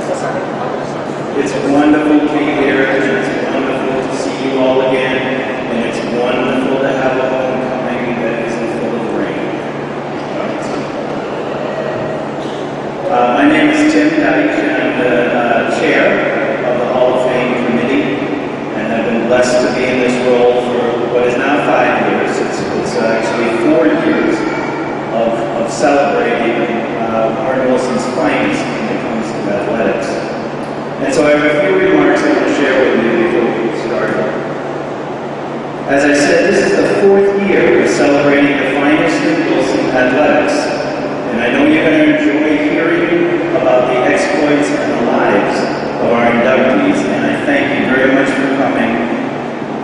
It's wonderful to be here, and it's wonderful to see you all again, and it's wonderful to have a homecoming that isn't full of rain. My name is Tim Deitch, and I'm the chair of the Hall of Fame Committee, and I've been blessed to be in this role for what is now 5 years. It's actually 4 years of celebrating Warren Wilson's finest when it comes to athletics. And so I have a few remarks I want to share with you before we get started. As I said, this is the 4th year of celebrating the finest in Wilson athletics. And I know you're going to enjoy hearing about the exploits and the lives of our inductees. And I thank you very much for coming.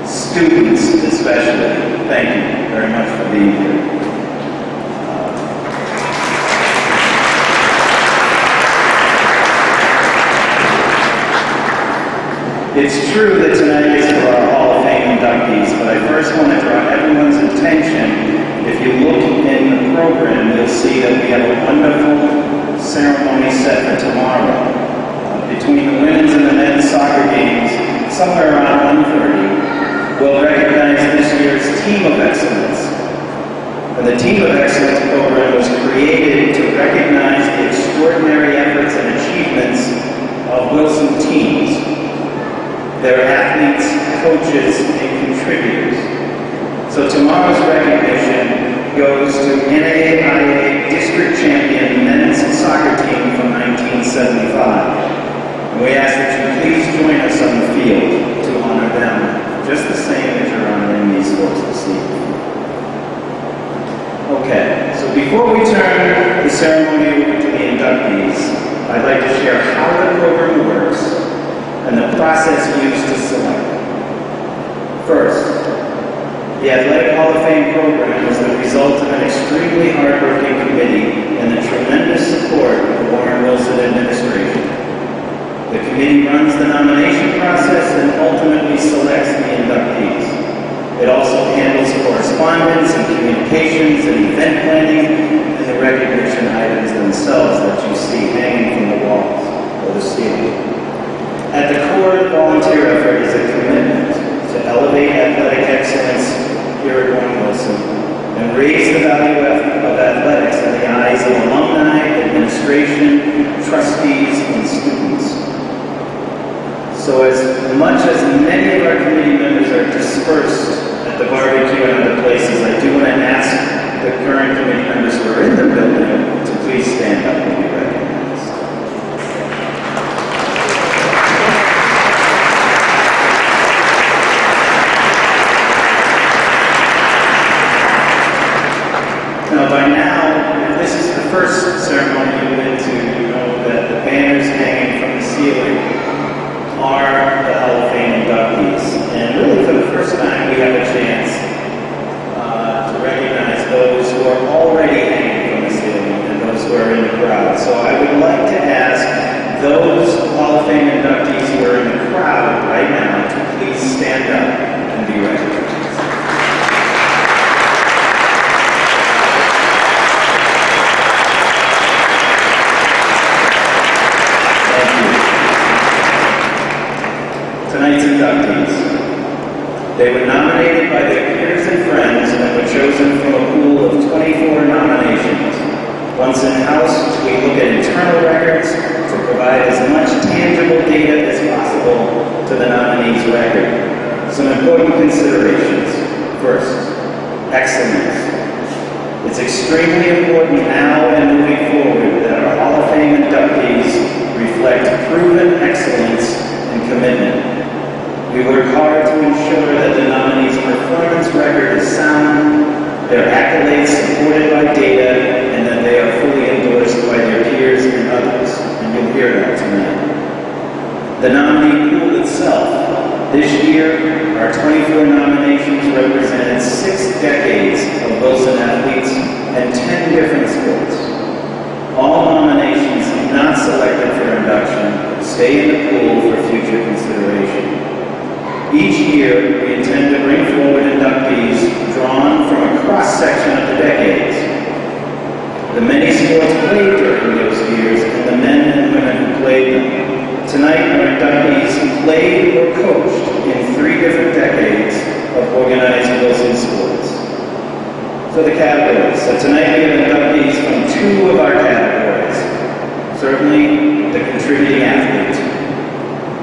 Students especially, thank you very much for being here. It's true that tonight is for our Hall of Fame inductees, but I first want to draw everyone's attention. If you look in the program, you'll see that we have a wonderful ceremony set for tomorrow. Between the women's and the men's soccer games, somewhere around 1:30, we'll recognize this year's Team of Excellence. And the Team of Excellence program was created to recognize the extraordinary efforts and achievements of Wilson teams. Their athletes, coaches, and contributors. So tomorrow's recognition goes to NAIA District Champion Men's Soccer Team from 1975. And we ask that you please join us on the field to honor them, just the same as you're honoring these folks this evening. Okay, so before we turn the ceremony over to the inductees, I'd like to share how the program works and the process used to select. First, the Athletic Hall of Fame program is the result of an extremely hardworking committee and the tremendous support of the Warren Wilson administration. The committee runs the nomination process and ultimately selects the inductees. It also handles correspondence and communications and event planning and the recognition items themselves that you see hanging from the walls or the ceiling. At the core of the volunteer effort is a commitment to elevate athletic excellence here at Warren Wilson and raise the value of athletics in the eyes of alumni, administration, trustees, and students. So as much as many of our committee members are dispersed at the barbecue and other places, I do want to ask the current committee members who are in the building to please stand up and be recognized. By now, if this is the first ceremony you've been to, you know that the banners hanging from the ceiling are the Hall of Fame inductees. And really, for the first time, we have a chance to recognize those who are already hanging from the ceiling and those who are in the crowd. So I would like to ask those Hall of Fame inductees who are in the crowd right now to please stand up and be recognized. Tonight's inductees. They were nominated by their peers and friends and were chosen from a pool of 24 nominations. Once in-house, we look at internal records to provide as much tangible data as possible to the nominee's record. Some important considerations. First, excellence. It's extremely important now and moving forward that our Hall of Fame inductees reflect proven excellence and commitment. We work hard to ensure that the nominee's performance record is sound, their accolades supported by data, and that they are fully endorsed by their peers and others. And you'll hear that tonight. The nominee pool itself. This year, our 24 nominations represented 6 decades of Wilson athletes and 10 different sports. All nominations not selected for induction stay in the pool for future consideration. Each year, we intend to bring forward inductees drawn from a cross-section of the decades. The many sports played during those years and the men and women who played them. or coached in 3 different decades of organized Wilson sports. So the categories. So tonight we have inductees from 2 of our categories. Certainly the contributing athlete.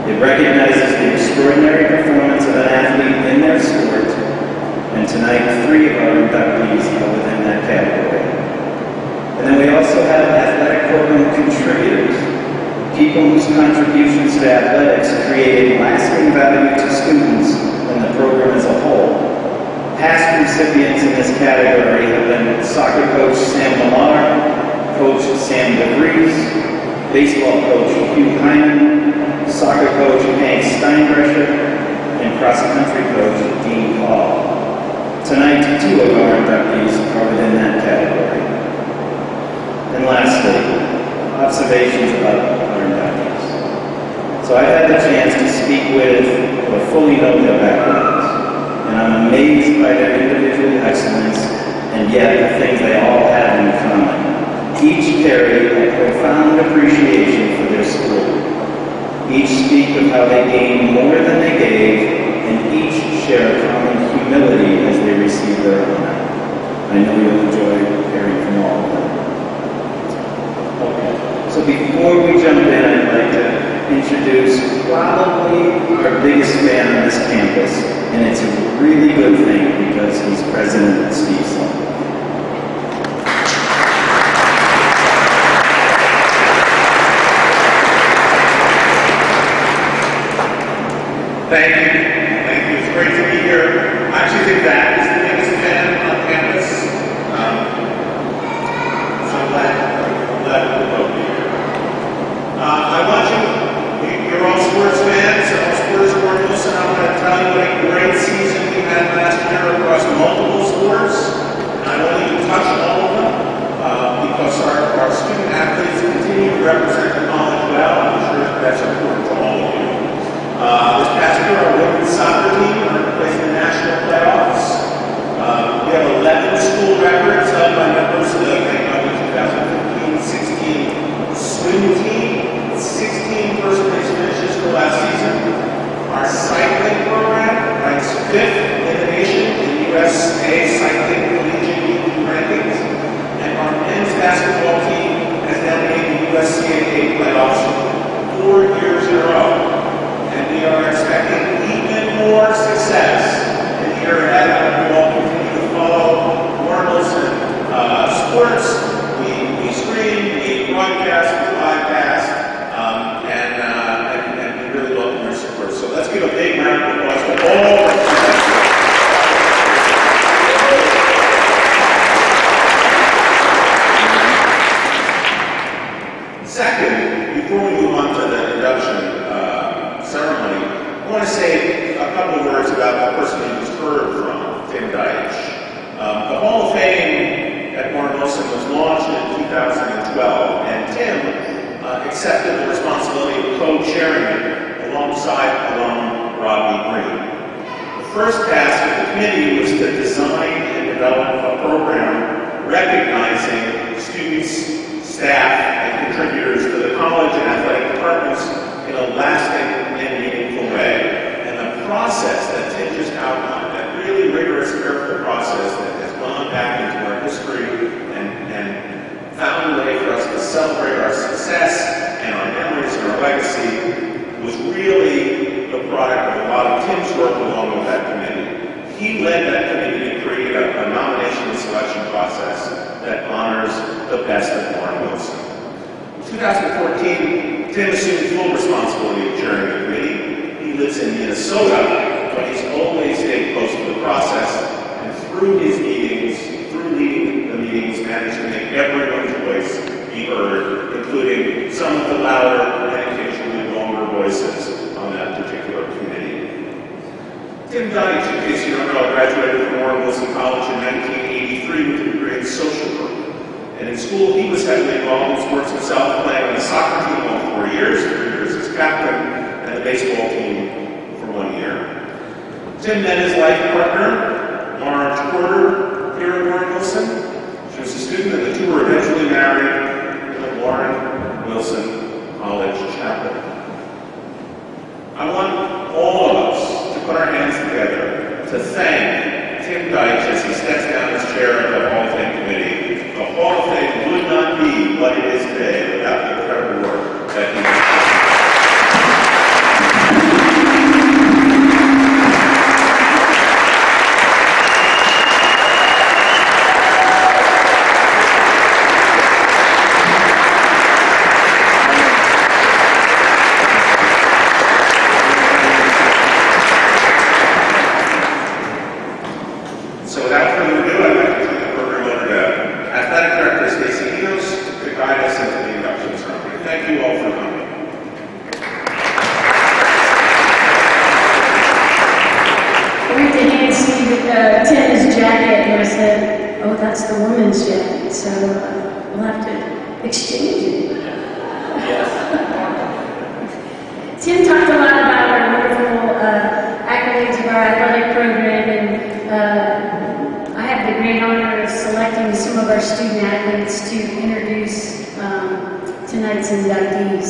It recognizes the extraordinary performance of an athlete in their sport, and tonight 3 of our inductees are within that category. And then we also have athletic program contributors, people whose contributions to athletics created lasting value to students and the program as a whole. Past recipients in this category have been soccer coach Sam Lamar, coach Sam DeVries, baseball coach Hugh Hyman, soccer coach Hank Steinbrecher, and cross-country coach Dean Paul. Tonight, 2 of our inductees are within that category. And lastly, observations about our inductees. So I've had the chance to speak with or fully know their backgrounds, and I'm amazed by their individual excellence and yet the things they all have in common. Each carry a profound appreciation for their school. Each speak of how they gained more than they gave, and each share a common humility as they receive their honor. I know you'll enjoy hearing from all of them. Okay, so before we jump in, I'd like to introduce probably our biggest fan on this campus, and it's a really good thing because he's President Steve Sloan. Thank you. Thank you. It's great to be here. I actually think that is the biggest fan on campus. So I'm glad we're both here. I want you're all sports fans, all sports journalists, and I want to tell you what a great season we had last year across multiple sports. And I won't even touch all of them because our student athletes continue to represent the college well. I'm sure that's important to all of you. This past year, our women's soccer team placed in the national playoffs. We have 11 school records held by members of the 2015-16 swim team, 16 first-place finishes for last season. Our cycling program ranks 5th in the nation in USA Cycling Collegiate Union rankings, and our men's basketball team has now made the USCAA playoffs 4 years in a row. And we are expecting even more success in the year ahead. We all continue to follow Warren Wilson sports. We stream, we broadcast, we livecast, and we really welcome your support. So let's give a big round of applause to all of you. Second, before we move on to the induction ceremony, I want to say a couple of words about the person you just heard from, Tim Deitch. The Hall of Fame at Warren Wilson was launched in 2012, and Tim accepted the responsibility of co-chairing it alongside alum Rodney Green. The first task of the committee was to design and develop a program recognizing students, staff, and contributors to the college and athletic departments in a lasting and meaningful way. And the process that Tim just outlined, that really rigorous, careful process that has gone back into our history and found a way for us to celebrate our success and our memories and our legacy, was really the product of a lot of Tim's work along with that committee. He led that committee to create a nomination and selection process that honors the best of Warren Wilson. In 2014, Tim assumed full responsibility of chairing the committee. He lives in Minnesota, but he's always stayed close to the process, and through his meetings, through leading the meetings, managed to make everyone's voice be heard, including some of the louder and occasionally longer voices on that particular committee. Tim Deitch, in case you don't know, graduated from Warren Wilson College in 1983 with a degree in social work. And in school, he was heavily involved in sports himself, playing on the soccer team all 4 years, 3 years as captain, and the baseball team for 1 year. Tim met his life partner, Marge Porter, here at Warren Wilson. She was a student, and the two were eventually married in the Warren Wilson College chapel. I want all to thank Tim Deitch as he steps down as chair of the Hall of Fame Committee. The Hall of Fame would not be what it is today without the incredible work that he has done. So without further ado, I'd like to turn the program over to Athletic Director Stacey Enos to guide us into the induction ceremony. Thank you all for coming. I went to hand Steve Tim his jacket, and I said, "Oh, that's the woman's jacket, so we'll have to exchange it." Tim talked a lot about our wonderful accolades of our athletic program, and I have the great honor of selecting some of our student athletes to introduce tonight's inductees.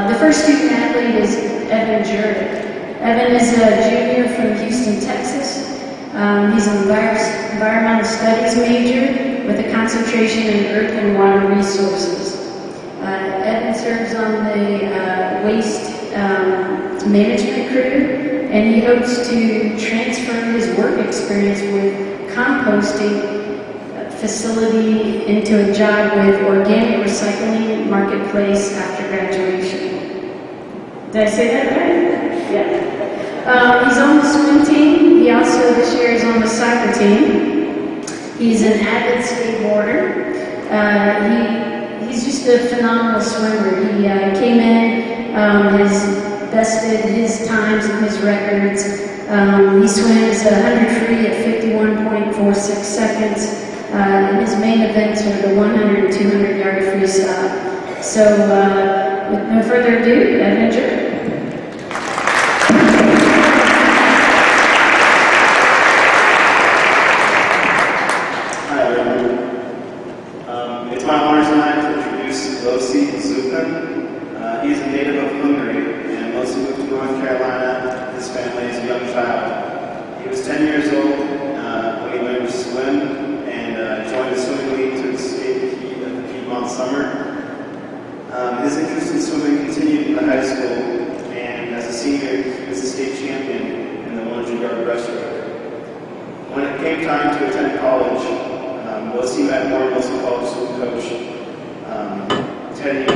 The first student athlete is Evan Jurek. Evan is a junior from Houston, Texas. He's an environmental studies major with a concentration in earth and water resources. Evan serves on the waste management crew, and he hopes to transfer his work experience with composting facility into a job with organic recycling marketplace after graduation. Did I say that right? Yeah. He's on the swim team. He also this year is on the soccer team. He's an avid skateboarder. He's just a phenomenal swimmer. He came in, has bested his times and his records. He swims 100 free at 51.46 seconds. And his main events are the 100 and 200 yard freestyle. So with no further ado, Evan Jurek. It's my honor tonight to introduce Losi Zupan. He's a native of Hungary, and Losi moved to North Carolina with his family as a young child. He was 10 years old when he learned to swim and joined the swimming league to escape the heat of the Piedmont summer. His interest in swimming continued in high school, and as a senior, he was a state champion in the 100-yard breaststroke. When it came time to attend college, Losi met Warren Wilson College swim coach, Teddy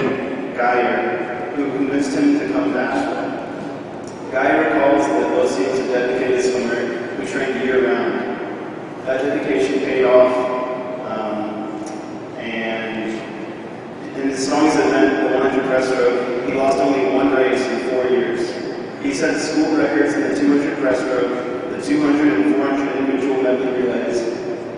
Geyer, who convinced him to come to Asheville. Geyer recalls that Losi was a dedicated swimmer who trained year-round. That dedication paid off, and in his strongest event, the 100 breaststroke, he lost only one race in 4 years. He set school records in the 200 breaststroke, the 200 and 400 individual medley relays,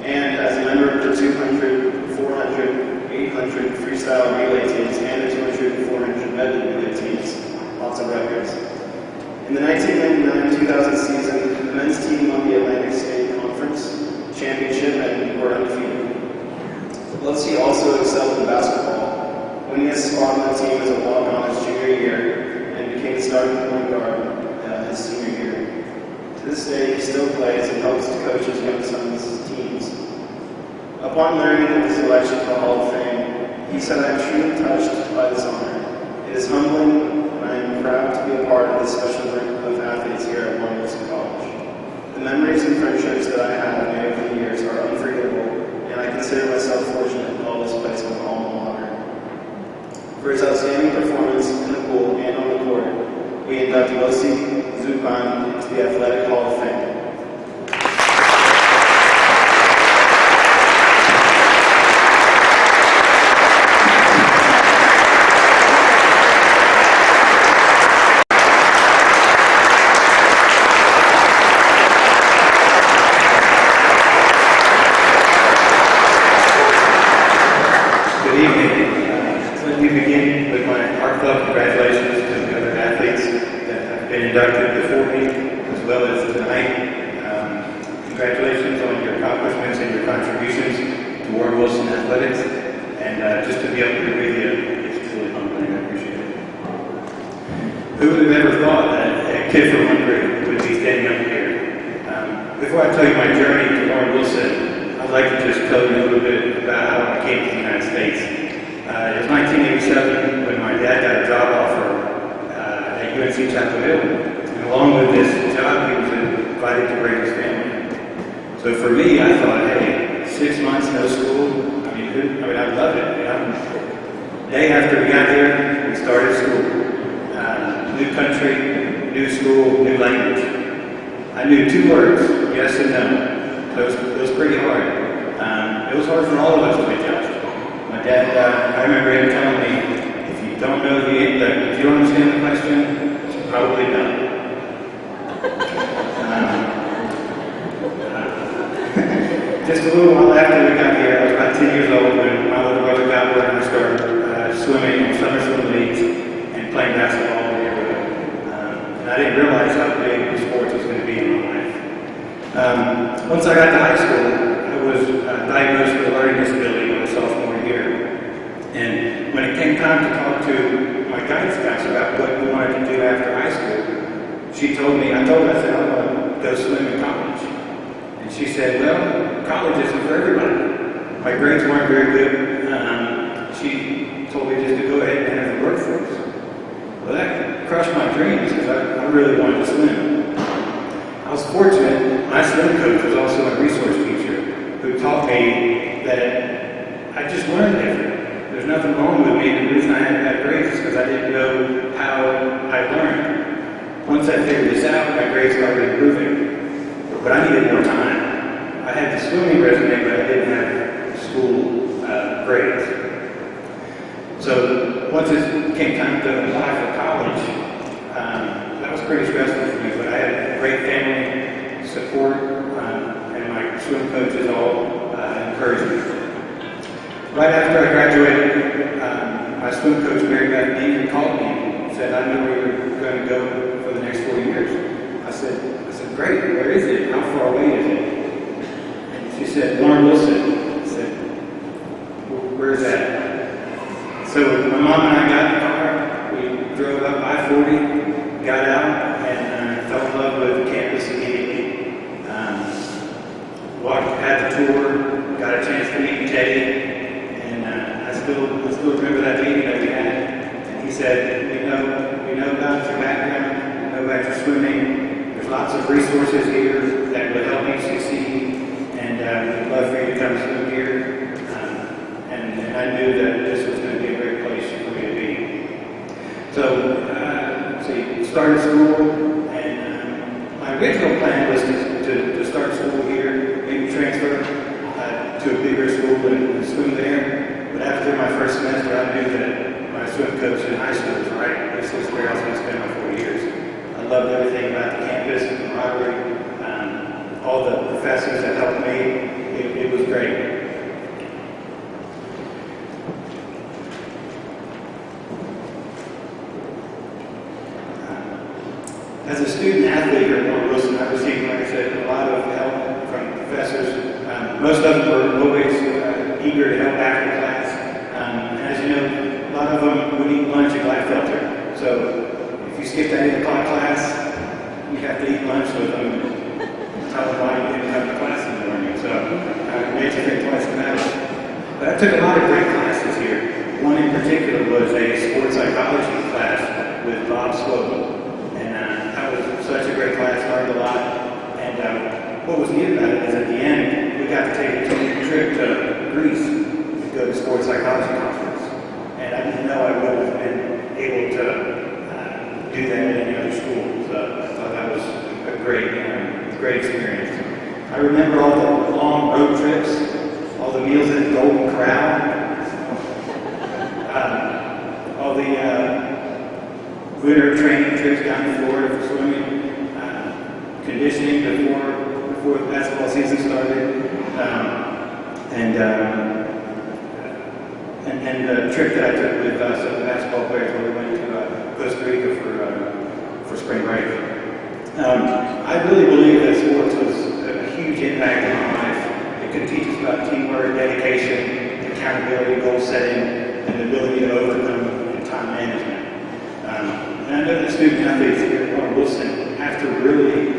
and as a member of the 200, 400, 800 freestyle relay teams and the 200 and 400 medley relay teams. Lots of records. In the 1999-2000 season, the men's team won the Atlantic State Conference Championship and were undefeated. Losi also excelled in basketball, winning his spot on the team as a walk-on his junior year and became the starting point guard his senior year. To this day, he still plays and helps to coach his young son's teams. Upon learning of his election to the Hall of Fame, he said, "I am truly touched by this honor. It is humbling, and I am proud to be a part of this special group of athletes here at Warren Wilson College. The memories and friendships that I have made over the years are unforgettable, and I consider myself fortunate to call this place my alma mater." For his outstanding performance in the pool and on the court, we induct Losi Zupan into the Athletic Hall of Fame. Good evening. Let me begin with my heartfelt congratulations to the other athletes that have been inducted before me, as well as tonight. Congratulations on your accomplishments and your contributions to Warren Wilson Athletics. And just to be up here with you, it's truly humbling. I appreciate it. Who would have ever thought that a kid from Hungary would be standing up here? Before I tell you my journey to Warren Wilson, I'd like to just tell you a little bit about how I came to the United States. It was 1987 when my dad got a job offer at UNC Chapel Hill. And along with this job, he was invited to bring his family. So for me, I thought, hey, 6 months, no school. I loved it. You know? Day after we got here, we started school. New country, new school, new language. I knew 2 words, yes and no. It was pretty hard. It was hard for all of us to adjust. My dad, I remember him telling me, if you don't know if you don't understand the question, it's probably no. Just a little while after we got here, I was about 10 years old when my little brother got where I started swimming in summer swim leagues and playing basketball in the neighborhood. And I didn't realize how big sports was going to be in my life. Once I got to high school, I was diagnosed with a learning disability my sophomore year. And when it came time to talk to my guidance counselor about what we wanted to do after high school, I told her, I said, I want to go swim in college. And she said, well, college isn't for everybody. My grades weren't very good. She told me just to go ahead and enter the workforce. Well, that crushed my dreams because I really wanted to swim. I was fortunate, my swim coach was also a resource teacher who taught me that I just learned different. There's nothing wrong with me. The reason I had bad grades is because I didn't know how I learned. Once I figured this out, my grades started improving. But I needed more time. I had the swimming resume, but I didn't have school grades. So once it came time to apply for college, that was pretty stressful for me, but I had great family support, and my swim coaches all encouraged me. Right after I graduated, my swim coach, Mary Beth Dean, called me and said, I know where you're going to go for the next 4 years. I said, great, where is it? How far away is it? And she said, Warren Wilson. I said, where's that? So my mom and I got in the car, we drove up I-40, got out, and fell in love with the campus immediately. Had the tour, got a chance to meet Teddy, and I still remember that meeting that we had. And he said, we know about your background, we know about your swimming. There's lots of resources here that will help you succeed, and we'd love for you to come swim here. And I knew that this was going to be a great place for me to be. So you started school, and my original plan was to start school here, maybe transfer to a bigger school and swim there. But after my first semester, I knew that my swim coach in high school was right. This was where I was going to spend my 4 years. I loved everything about the campus, the camaraderie, all the professors that helped me. It was great. As a student athlete here at Warren Wilson, I received, like I said, a lot of help from professors. Most of them were always eager to help after class. And as you know, a lot of them would eat lunch at Gladfelter. So if you skipped that 8 o'clock class, you have to eat lunch with them and tell them why you didn't have the class in the morning. So it made you think twice about it. But I took a lot of great classes here. One in particular was a sports psychology class with Bob Slogan. Such a great class, learned a lot, and what was neat about it is at the end, we got to take a 2-week trip to Greece to go to sports psychology conference, and I didn't know I would have been able to do that at any other school, so I thought that was a great experience. I remember all the long road trips, all the meals at the Golden Corral, all the winter training trips down to Florida for swimming, conditioning before the basketball season started, and the trip that I took with some of the basketball players where we went to Costa Rica for spring break. I really believe that sports was a huge impact on my life. It could teach us about teamwork, dedication, accountability, goal setting, and the ability to overcome and time management. And I know that student athletes here at Warren Wilson have to really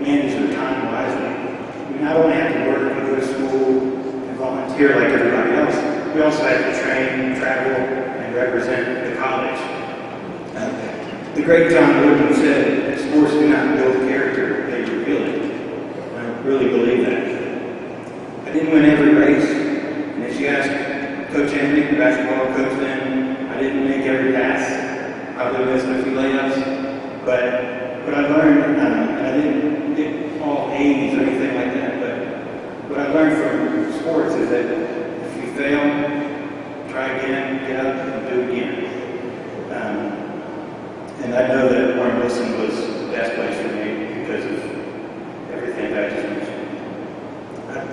manage their time wisely. not only have to work and go to school and volunteer like everybody else, we also have to train, travel, and represent the college. The great John Wooden said, sports do not build character, they reveal it. I really believe that. I didn't win every race, and if you ask Coach Henry, the basketball coach then, I didn't make every pass. Probably missed a few layups, but what I learned, and I didn't get all A's or anything like that, but what I learned from sports is that if you fail, try again, get up, and do it again. And I know that Warren Wilson was the best place for me because of everything that I just mentioned.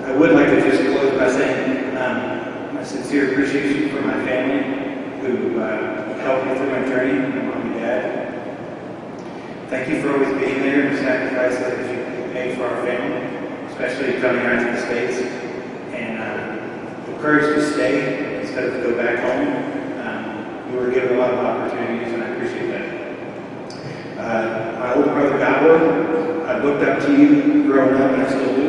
I would like to just close by saying my sincere appreciation for my family who helped me through my journey, my mom and dad. Thank you for always being there and the sacrifices that you made for our family, especially coming out to the States. And the courage to stay instead of to go back home. We were given a lot of opportunities, and I appreciate that. My older brother, Gabor, I looked up to you growing up, and I still do.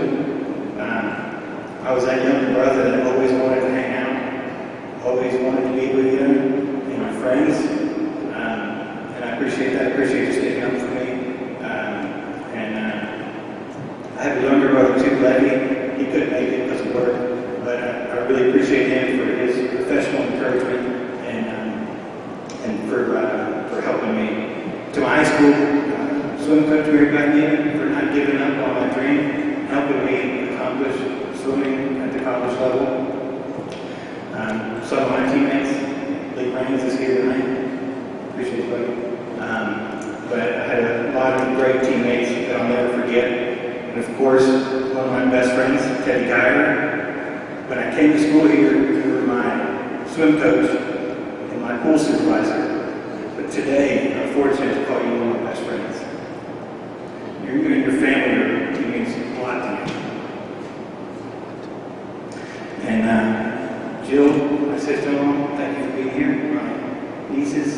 I was that younger brother that always wanted to hang out, always wanted to be with you and my friends. And I appreciate that. I appreciate you sticking up for me. I have a younger brother too, Levy. He couldn't make it because of work, but I really appreciate him for his professional encouragement and for helping me. To my high school swim coach, Mary Beth Neiman, for not giving up on my dream, helping me accomplish swimming at the college level. Some of my teammates, Lee Raines is here tonight. Appreciate you, buddy. But I had a lot of great teammates that I'll never forget. And of course, one of my best friends, Teddy Geyer. When I came to school here, you were my swim coach and my pool supervisor. But today, I'm fortunate to call you one of my best friends. You and your family means a lot to me. And Jill, my sister-in-law, thank you for being here. My nieces,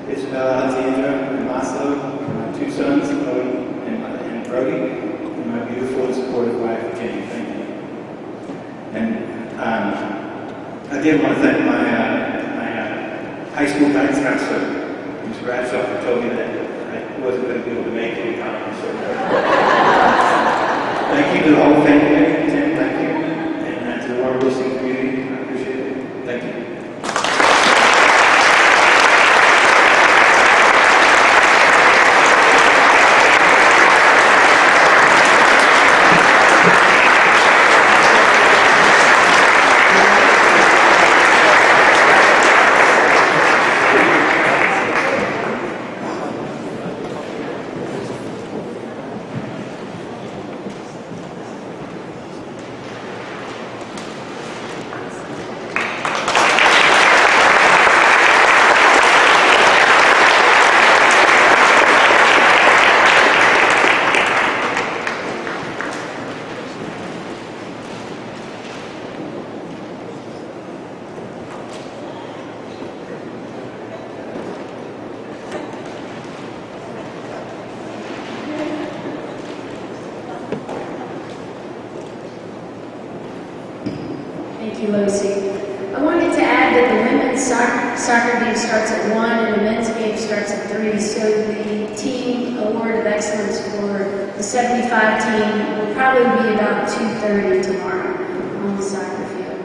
Isabel, Alexandra, and Laszlo, and my two sons, Owen and Brody, and my beautiful and supportive wife, Jenny. Thank you. And I did want to thank my high school guidance counselor, Ms. Bradshaw, who told me that I wasn't going to be able to make any comments. So thank you to the whole family, Tim, thank you. And to the Warren Wilson community, I appreciate it. Thank you. Thank you, Lucy. I wanted to add that the women's soccer game starts at 1 and the men's game starts at 3, so the team award of excellence for the 75 team will probably be about 2:30 tomorrow on the soccer field.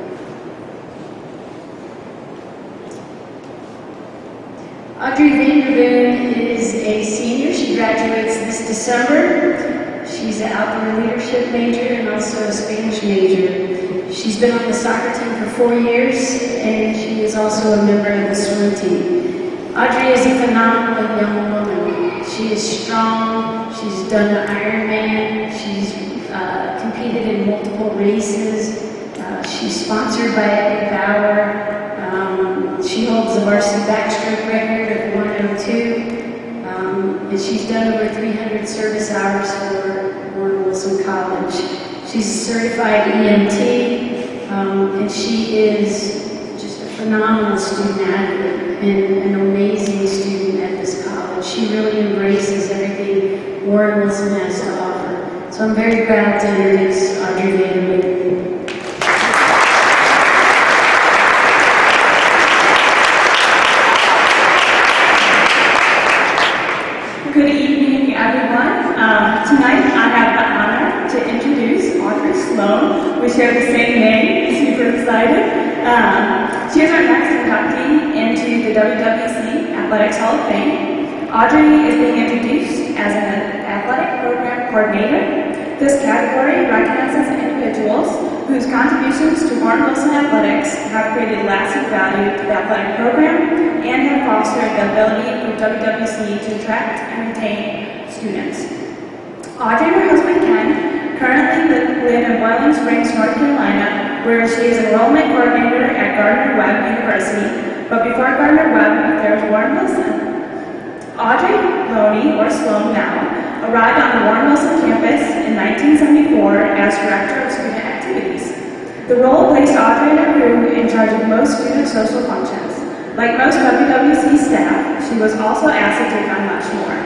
Audrey Vanderboom is a senior. She graduates this December. She's an outdoor leadership major and also a Spanish major. She's been on the soccer team for 4 years, and she is also a member of the swim team. Audrey is a phenomenal young woman. She is strong. She's done the Ironman. She's competed in multiple races. She's sponsored by Eddie Bauer. She holds the varsity backstroke record of 1:02. And she's done over 300 service hours for Warren Wilson College. She's a certified EMT, and she is just a phenomenal student advocate and an amazing student at this college. She really embraces everything Warren Wilson has to offer. So I'm very proud to introduce Audrey Vanderman. Good evening, everyone. Tonight I have the honor to introduce Audrey Sloan. We share the same name, super excited. She is our next inductee into the WWC Athletics Hall of Fame. Audrey is being introduced as an athletic program coordinator. This category recognizes individuals whose contributions to Warren Wilson Athletics have created lasting value to the athletic program and have fostered the ability for WWC to attract and retain students. Audrey and her husband Ken currently live in Boiling Springs, North Carolina, where she is enrollment coordinator at Gardner-Webb University. But before Gardner-Webb, there was Warren Wilson. Audrey Loney, or Sloan now, arrived on the Warren Wilson campus in 1974 as Director of Student Activities. The role placed Audrey and her crew in charge of most student social functions. Like most WWC staff, she was also asked to take on much more.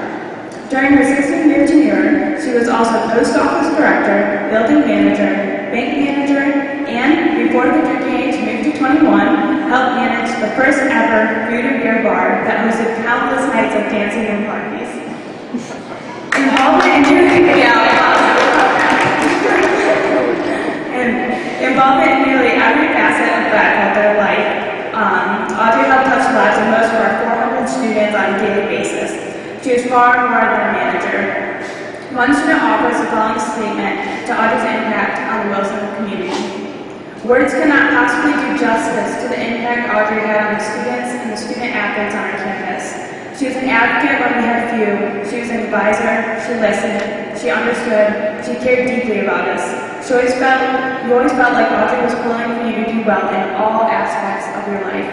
During her 16-year tenure, she was also Post Office Director, Building Manager, Bank Manager, and before the drinking age moved to 21, helped manage the first ever food and beer bar that hosted countless nights of dancing and parties. Involvement in nearly every facet of their life, Audrey helped touch the lives of most of our 400 students on a daily basis. She is far more than a manager. One student offers the following statement to Audrey's impact on the Wilson community. Words cannot possibly do justice to the impact Audrey had on the students and the student athletes on our campus. She was an advocate when we had few. She was an advisor. She listened. She understood. She cared deeply about us. You always felt like Audrey was pulling for you to do well in all aspects of your life.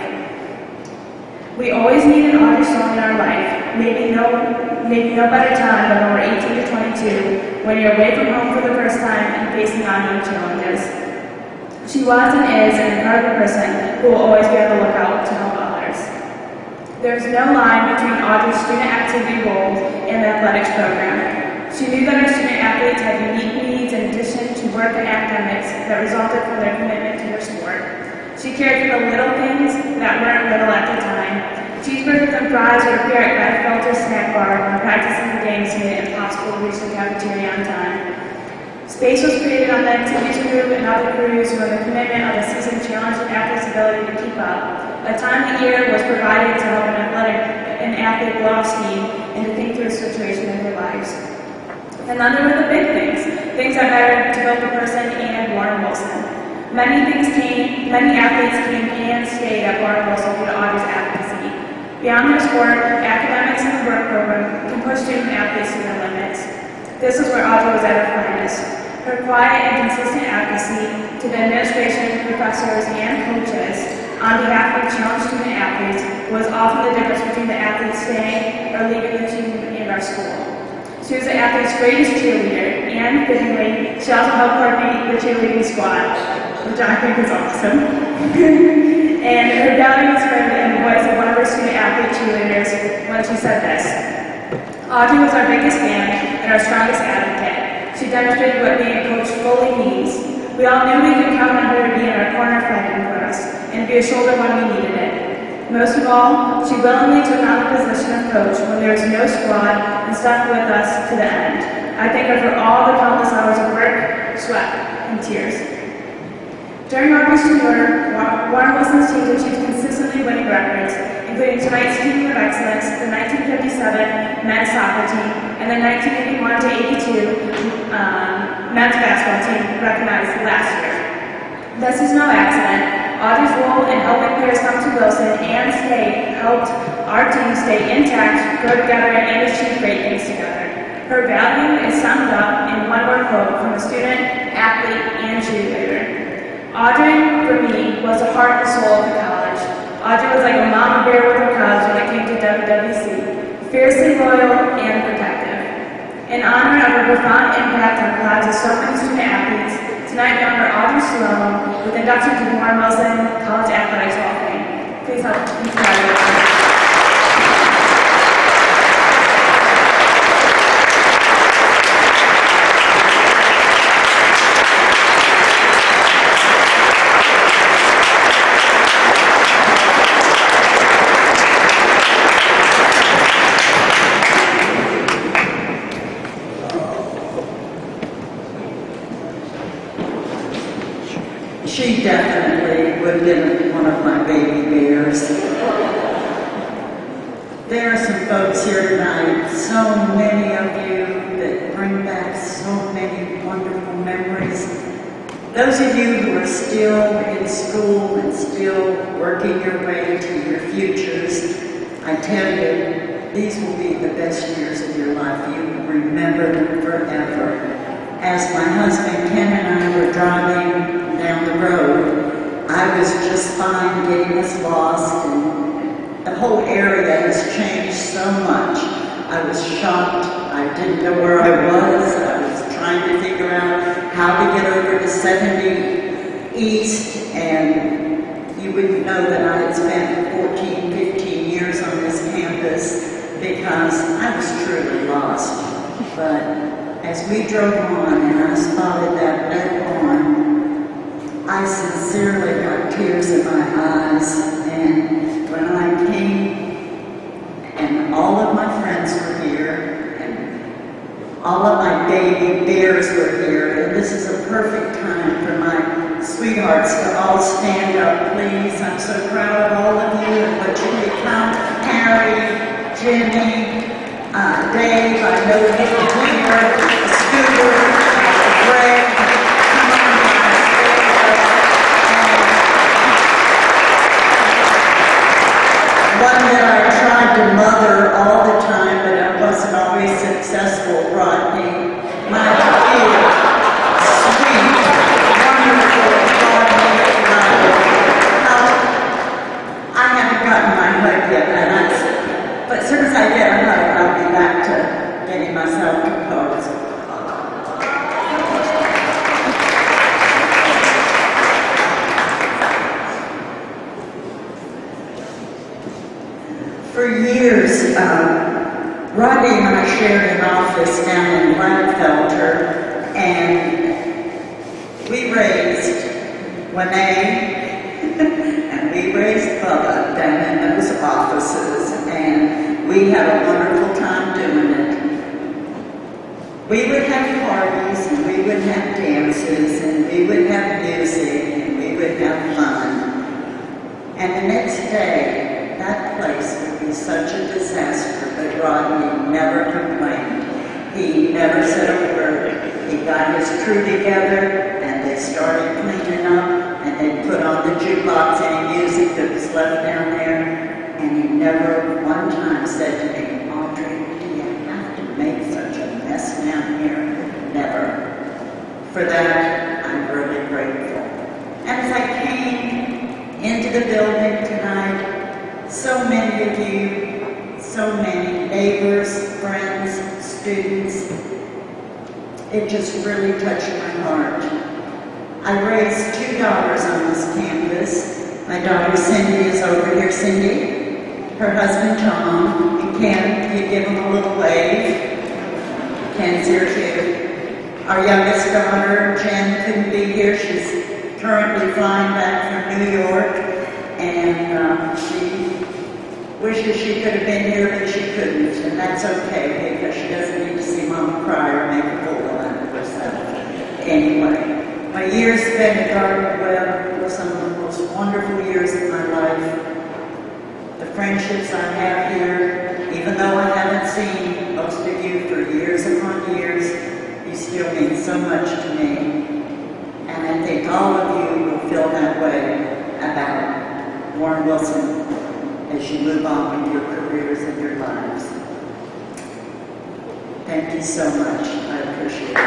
We always needed Audrey Sloan in our life. Maybe no better time than when we're 18 to 22, when you're away from home for the first time and facing unknown challenges. She was and is an incredible person who will always be on the lookout to help others. There is no line between Audrey's student activity roles and the athletics program. She knew that our student athletes had unique needs in addition to work and academics that resulted from their commitment to their sport. She cared for the little things that weren't little at the time. Cheeseburgers and fries would appear at Red Filter Snack Bar when practicing the games made it impossible to reach the cafeteria on time. Space was created on the activities group and other crews when the commitment of the season challenged an athlete's ability to keep up. A time of year was provided to help an athlete blow off steam and to think through a situation in their lives. And then there were the big things that mattered to both the person and Warren Wilson. Many athletes came and stayed at Warren Wilson due to Audrey's advocacy. Beyond their sport, academics and the work program can push student athletes to their limits. This is where Audrey was at her finest. Her quiet and consistent advocacy to the administration, professors, and coaches on behalf of challenged student athletes was often the difference between the athletes staying or leaving the team and our school. She was the athlete's greatest cheerleader, and fittingly, she also helped coordinate the cheerleading squad, which I think is awesome. And her values spread in the voice of one of her student athlete cheerleaders when she said this: Audrey was our biggest fan and our strongest advocate. She demonstrated what being a coach fully means. We all knew we could count on her to be in our corner fighting for us and be a shoulder when we needed it. Most of all, she willingly took on the position of coach when there was no squad and stuck with us to the end. I thank her for all the countless hours of work, sweat, and tears. During Audrey's tenure, Warren Wilson's teams achieved consistently winning records, including tonight's Team of Excellence, the 1957 men's soccer team, and the 1981 to 82 men's basketball team recognized last year. This is no accident. Audrey's role in helping players come to Wilson and stay helped our team stay intact, grow together, and achieve great things together. Her value is summed up in one word quote from a student, athlete, and cheerleader. Audrey, for me, was the heart and soul of the college. Audrey was like a mama bear with her cubs when it came to WWC, fiercely loyal and protective. In honor of her profound impact on the lives of so many student athletes, tonight we honor Audrey Sloan with induction to the Warren Wilson College Athletics Hall of Fame. Please help me congratulate her. folks here tonight, so many of you that bring back so many wonderful memories. Those of you who are still in school and still working your way to your futures, I tell you, these will be the best years of your life. You will remember them forever. As my husband Ken and I were driving down the road, I was just fine getting us lost, and the whole area has changed so much. I was shocked. I didn't know where I was. I was trying to figure out how to get over to 70 East, and you wouldn't know that I had spent 14, 15 years on this campus because I was truly lost. But as we drove on and I spotted that red barn, I sincerely got tears in my eyes. And when I came, and all of my friends were here, and all of my baby bears were here, and this is a perfect time for my sweethearts to all stand up, please. I'm so proud of all of you and what you become. Harry, Jimmy, Dave, I know you're here, Scooter, Greg, come on guys, one that I tried to mother all the time, but I wasn't always successful, Rodney. My dear, sweet, wonderful Rodney. I haven't gotten my hug yet, but as soon as I get a hug, I'll be back to getting myself composed. For years, Rodney and I shared an office down in Gladfelter, and we raised Winnie and we raised Bubba down in those offices, and we had a wonderful time doing it. We would have parties, and we would have dances, and we would have music, and we would have fun. And the next day, that place would be such a disaster, but Rodney never complained. He never said a word. He got his crew together, and they started cleaning up, and they put on the jukebox, any music that was left down there, and he never one time said to me, Audrey, do you have to make such a mess down here? Never. For that, I'm really grateful. And as I came into the building tonight, so many of you, so many neighbors, friends, students, it just really touched my heart. I raised $2 on this campus. My daughter Cindy is over here. Cindy, her husband Tom, and Ken, you give him a little wave. Ken's here too. Our youngest daughter, Jen, couldn't be here. She's currently flying back from New York, and she wishes she could have been here, but she couldn't, and that's okay, because she doesn't need to see Mama cry or make a fool of herself. Anyway, my years spent at Gardner Webb were some of the most wonderful years of my life. The friendships I have here, even though I haven't seen most of you for years upon years, you still mean so much to me. And I think all of you will feel that way about Warren Wilson as you move on with your careers and your lives. Thank you so much. I appreciate it.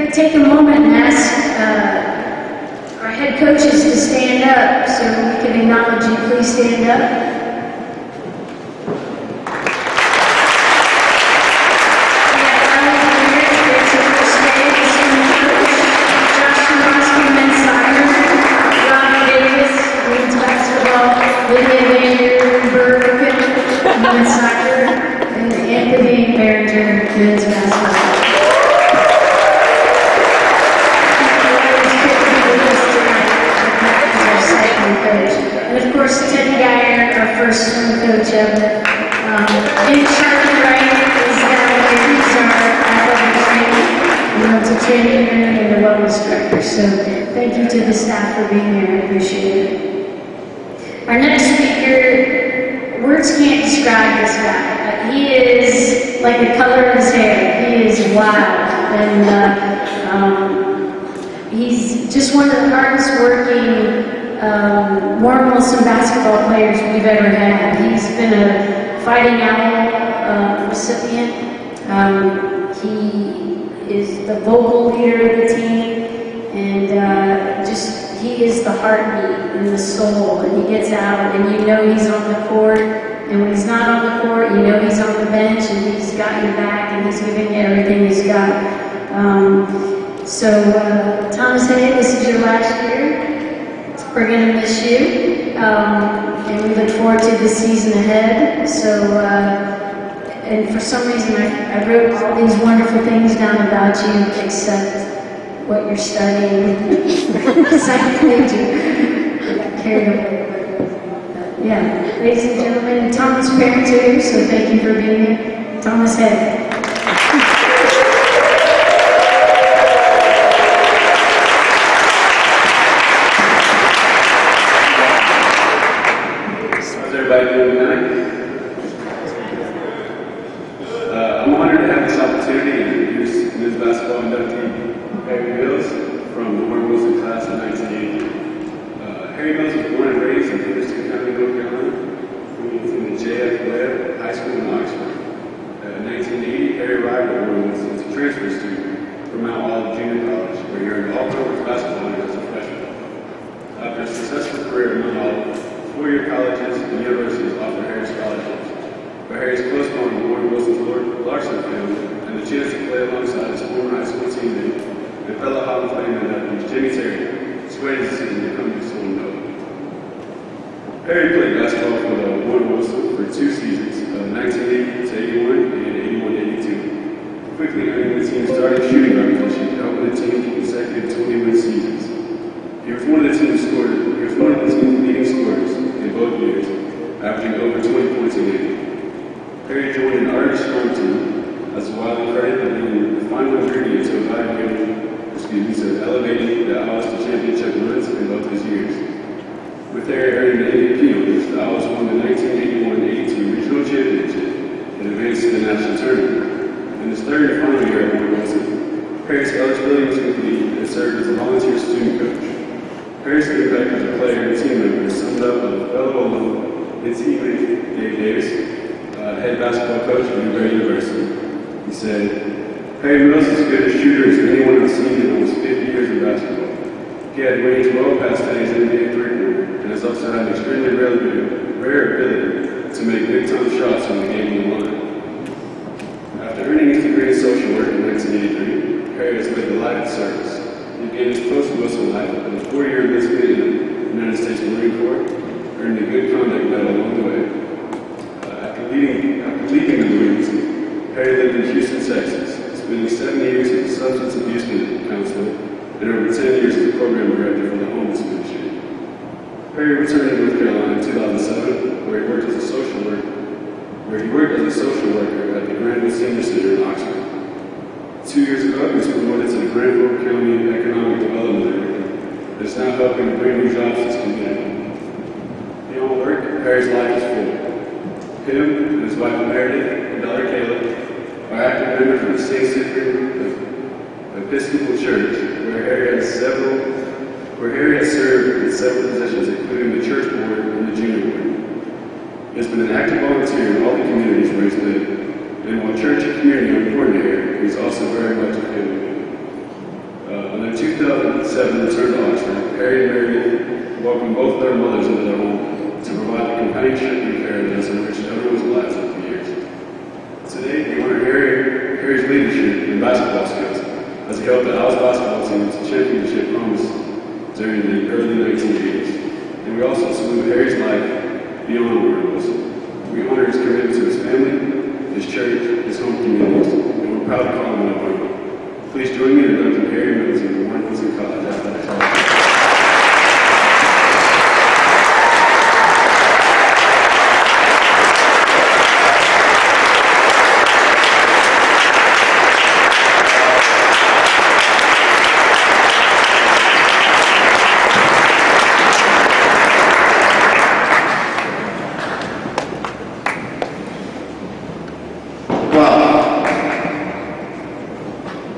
to take a moment and ask our head coaches to stand up so we can acknowledge you. Please stand up. We have Alex Beard, it's her first day as swim coach. Josh Tomowski, men's soccer. Robbie Davis, women's basketball. Lydia Vanderberg, men's soccer. And Anthony Behringer, men's basketball. And of course, Teddy Geyer, our first swim coach ever. And Charlie Wright is down there. He's our athletic trainer. He runs a training room and a wellness director. So thank you to the staff for being here. I appreciate it. Our next speaker, words can't describe this guy. He is like the color of his hair. He is wild. And he's just one of the hardest working Warren Wilson basketball players we've ever had. He's been a Fighting Owl recipient. He is the vocal leader of the team, and he is the heartbeat and the soul, and he gets out, and you know he's on the court, and when he's not on the court, you know he's on the bench, and he's got your back, and he's giving you everything he's got. Thomas Hay, this is your last year. We're going to miss you, and we look forward to the season ahead. And for some reason, I wrote all these wonderful things down about you, except what you're studying. Second page, I got carried away. Yeah, ladies and gentlemen, Thomas' parents are here, so thank you for being here. Thomas Hay. Everybody doing tonight? I'm honored to have this opportunity to introduce men's basketball inductee Harry Mills from the Warren Wilson class of 1980. Harry Mills was born and raised in Henderson County, North Carolina. He was in the J.F. Webb High School in Oxford. In 1980, Harry arrived at Warren Wilson as a transfer student from Mount Olive Junior College, where he earned all-conference basketball as a freshman. After a successful career at Mount Olive, 4-year colleges and universities offer Harry scholarships, but Harry's close bond with Warren Wilson's Larson family and the chance to play alongside his former high school teammate and fellow Hall of Fame inductee Jimmy Terry swayed his decision to come to school in Nova. Harry played basketball for the Warren Wilson for 2 seasons, 1980 to 81 and 81 to 82, quickly earning the team's starting shooting guard position, helping the team to consecutive 20-win seasons. He was one of the team's leading scorers in both years, averaging over 20 points a game. Harry joined an already strong team, as widely credited as being the final ingredient to elevating the Owls to championship runs in both his years. With Harry earning the MVP honors, the Owls won the 1981-82 regional championship and advanced to the national tournament. In his third and final year at Warren Wilson, Harry's eligibility was complete and served as a volunteer student coach. Harry's impact as a player and team member is summed up with fellow alum and teammate Dave Davis, head basketball coach at Newberry University. He said, "Harry Mills is as good a shooter as anyone I've seen in almost 50 years of basketball. He had range well past today's NBA three-pointer and has also had an extremely rare ability to make big-time shots when the game on the line." After earning his degree in social work in 1983, Harry has led the life of service. He began his post-Wilson life with a 4-year enlistment in the United States Marine Corps, earned a Good Conduct Medal along the way. After leaving the Marines, Harry lived in Houston, Texas, spending 7 years as a substance abuse counselor and over 10 years as a program director for the homeless ministry. Harry returned to North Carolina in 2007, where he worked as a social worker at the Granville Senior Center in Oxford. 2 years ago, he was promoted to the Granville County Economic Development Director that is now helping to bring new jobs to his community. Beyond work, Harry's life is full. Him and his wife Meredith and daughter Kayla are active members of the St. Cyprian Episcopal Church, where Harry has served in several positions, including the church board and the junior board. He has been an active volunteer in all the communities where he's lived, and while church and community are important to Harry, he's also very much a family man. On their 2007 return to Oxford, Harry and Meredith welcomed both their mothers into their home to provide the companionship and care that has enriched everyone's lives over the years. Today, we honor Harry's leadership and basketball skills as he helped the Owls basketball team to championship promise during the early 1980s. And we also salute Harry's life beyond Warren Wilson. We honor his commitment to his family, his church, his home communities, and we're proud to call him an appointment. Please join me in inducting Harry Mills into Warren Wilson College Athletics Hall of Fame.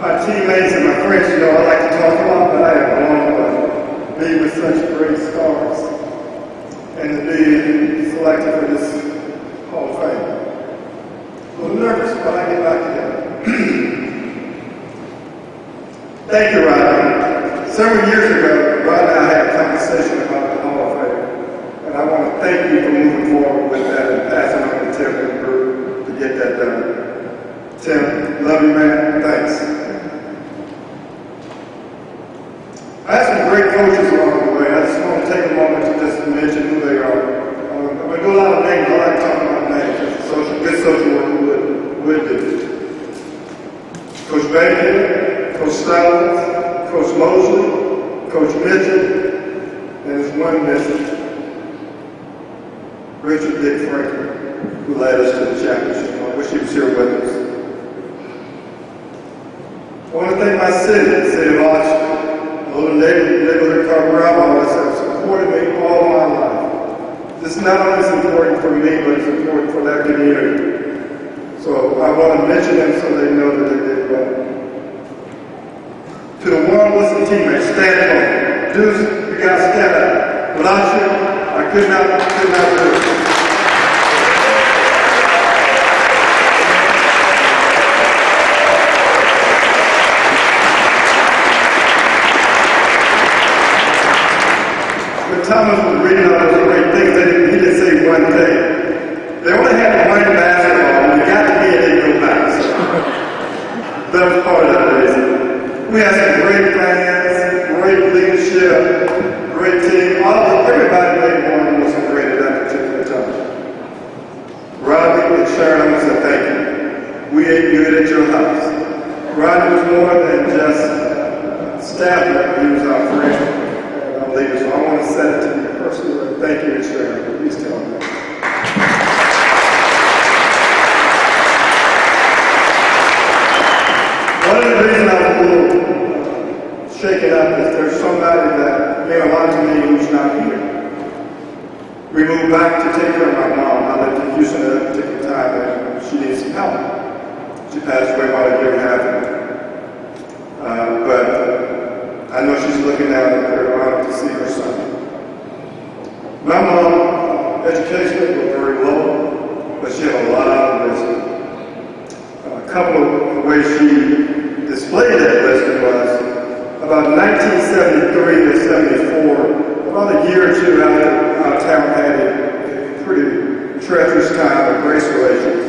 My teammates and my friends, you know, I like to talk a lot, but I have one be with such great stars and to be selected for this Hall of Fame. A little nervous, but I get back together. Thank you, Rodney. Several years ago, Rodney and I had a conversation about the Hall of Fame, and I want to thank you for moving forward with that and passing on to Tim and the group to get that done. Tim, love you, man. Thanks. I had some great coaches along the way. I just want to take a moment to just mention who they are. I'm going to do a lot of names. I like talking about names. Good social work would do. Coach Baker, Coach Stallings, Coach Mosley, Coach Mitchell, and his one mission, Richard Dick Franklin, who led us to the championship. I wish he was here with us. I want to thank my city, the city of Oxford. A little neighborhood called Bravo that have supported me all my life. This not only is important for me, but it's important for that community. So I want to mention them so they know that they did well. To the Warren Wilson teammates, stand up. Deuce, you got to stand up. Without you, I could not do it. Thomas was reading all those great things, he didn't say one thing. They only had one basketball, and it got to me and didn't go back. So that was part of that reason. We had some great fans, great leadership, great team. Everybody made one was great at that particular time. Robbie and Sharon, I want to say thank you. We ate good at your house. Robbie was more than just a staff member, he was our friend. Leaders. So I want to send it to you personally. Thank you, Sharon. Please tell me. One of the reasons I was a little shaken up is there's somebody that meant a lot to me who's not here. We moved back to take care of my mom. I lived in Houston at that particular time, and she needed some help. She passed away about a year and a half ago. But I know she's looking down at her around to see her son. My mom, education was very low, but she had a lot of wisdom. A couple of ways she displayed that wisdom was about 1973 to 74, about a year or two after our town had a pretty treacherous time of race relations.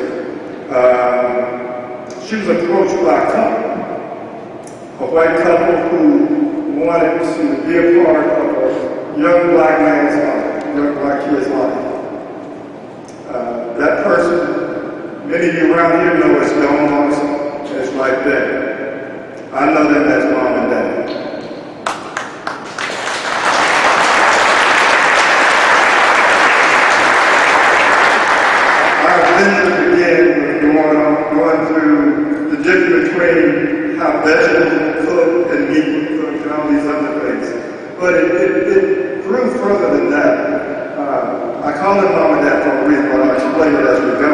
She was approached by a white couple who wanted to be a part of a young black man's life, young black kid's life. That person, many of you around here know it's Don Morrison, and it's right there. I know them as mom and dad. I've been to the beginning of going through the difference between how vegetables cook and meat cook and all these other things. But it grew further than that. I call it mom and dad for a reason, but I'll explain it as we go.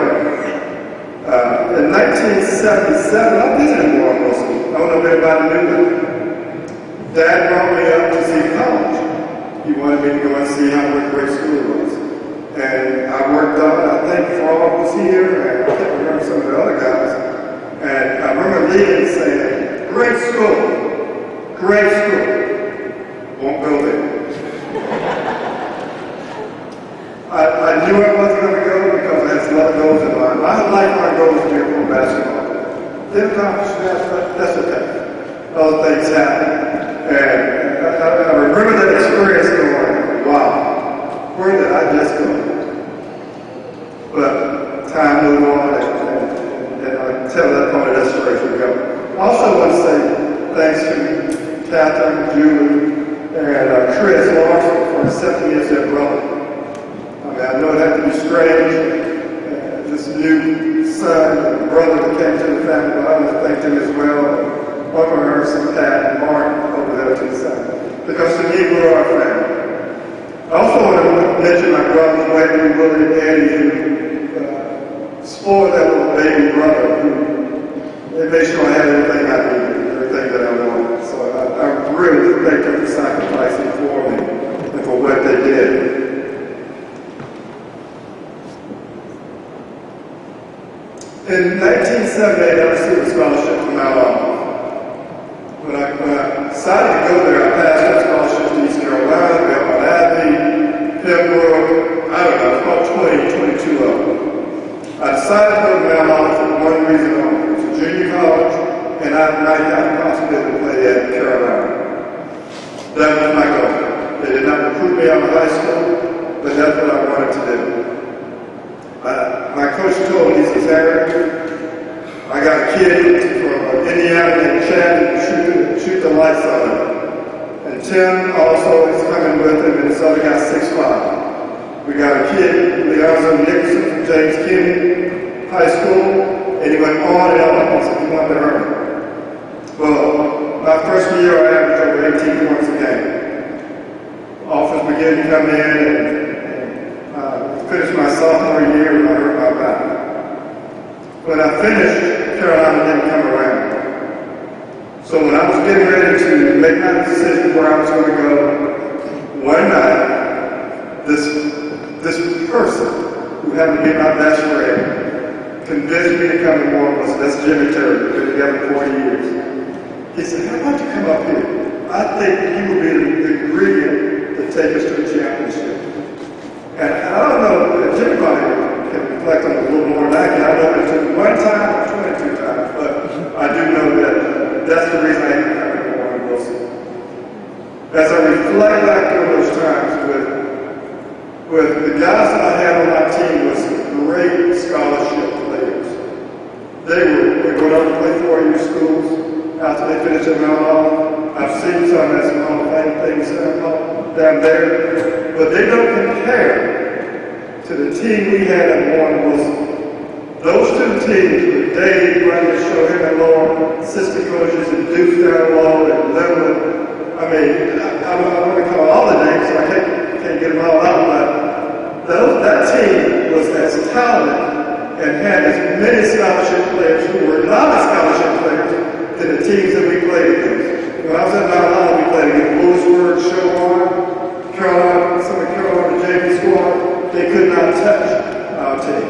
In 1977, I visited Warren Wilson. I don't know if anybody knew that. Dad brought me up to see college. He wanted me to go and see how great school it was. And I worked on it. I think Frog was here, and I can't remember some of the other guys. And I remember leaving and saying, great school. Great school. Won't go there. I knew I wasn't going to go because I had some other goals in mind. My lifelong goal was to be a pro basketball player. Didn't accomplish that, but that's okay. Other things happen. And I remember that experience going, wow, where did I just go? But time moved on, and I tell that part of that story as we go. I also want to say thanks to Catherine, Julie, and Chris Lawson for accepting me as their brother. I know it had to be strange, this new son and brother that came to the family, but I want to thank them as well. Uncle Ernst and Pat and Mark over there to the side. Because to me, we're our family. I also want to mention my brothers, Wayne, Willie, and Eddie, who spoiled that little baby brother, who they made sure I had everything I needed, everything that I wanted. So I really thank them for sacrificing for me and for what they did. In 1978, I received a scholarship from Mount Olive. When I decided to go there, I passed that scholarship to East Carolina, Belmont Abbey, Pembroke, I don't know, it's about 20, 22 of them. I decided to go to Mount Olive for one reason only. It was a junior college, and I might have the possibility to play at Carolina. That was my goal. They did not recruit me out of high school, but that's what I wanted to do. My coach told me, he says, Harry, I got a kid from Indiana named Chad to shoot the lights on him. And Tim also is coming with him, and this other guy 6'5". We got a kid, Leonzo Nixon from James Kennedy High School, and he went on and on. He said, you want to earn it. Well, my freshman year, I averaged over 18 points a game. Offers began to come in, and finished my sophomore year and I hurt my back. When I finished, Carolina didn't come around. So when I was getting ready to make my decision where I was going to go, one night, this person who happened to be my best friend convinced me to come to Morris. That's Jimmy Terry. We've been together 40 years. He said, how about you come up here? I think you will be the ingredient to take us to a championship. And I don't know if anybody can reflect on it a little more than I can. I know it took one time or 22 times, but I do know that that's the reason I ended up with Warren Wilson. As I reflect back on those times with the guys that I had on my team was great scholarship players. They went on to play 4-year schools after they finished at Mount Olive. I've seen some at some Hall of Fame things down there, but they don't compare to the team we had at Warren Wilson. Those two teams, with Dave running the show, him and Lauren, assistant coaches, and Deuce down low, and Linwood. I mean, I don't want to call all the names, so I can't get them all out, but that team was as talented and had as many scholarship players who were not scholarship players than the teams that we played against. When I was at Mount Olive, we played against Lewisburg, Showline, Carolina, some of Carolina JV squad. They could not touch our team.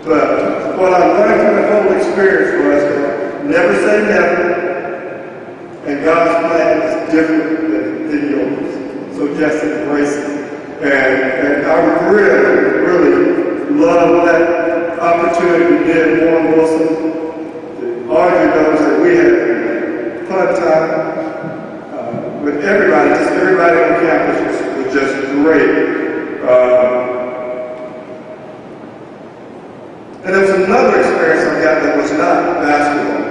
But what I learned from the whole experience was that never say never, and God's plan is different than yours. So just embrace it. And I really love that opportunity we did at Warren Wilson. Audrey knows that we had fun time with everybody, just everybody on campus was just great. And there was another experience I got that was not basketball.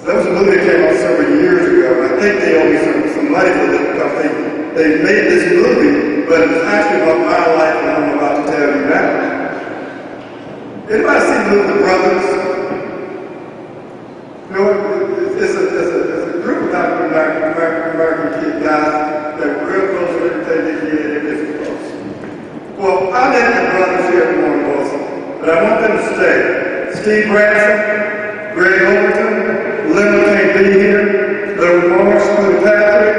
There was a movie that came out several years ago, and I think they owe me some money for this because they made this movie, but it's actually about my life and I'm about to tell you now. Anybody see the movie The Brothers? You know, it's a group of African-American guys that were real close to everything they did and this close. Well, I met the brothers here at Warren Wilson, but I want them to stay. Steve Branson, Greg Overton, Linda can't be here, Larry Morris, Willie Patrick,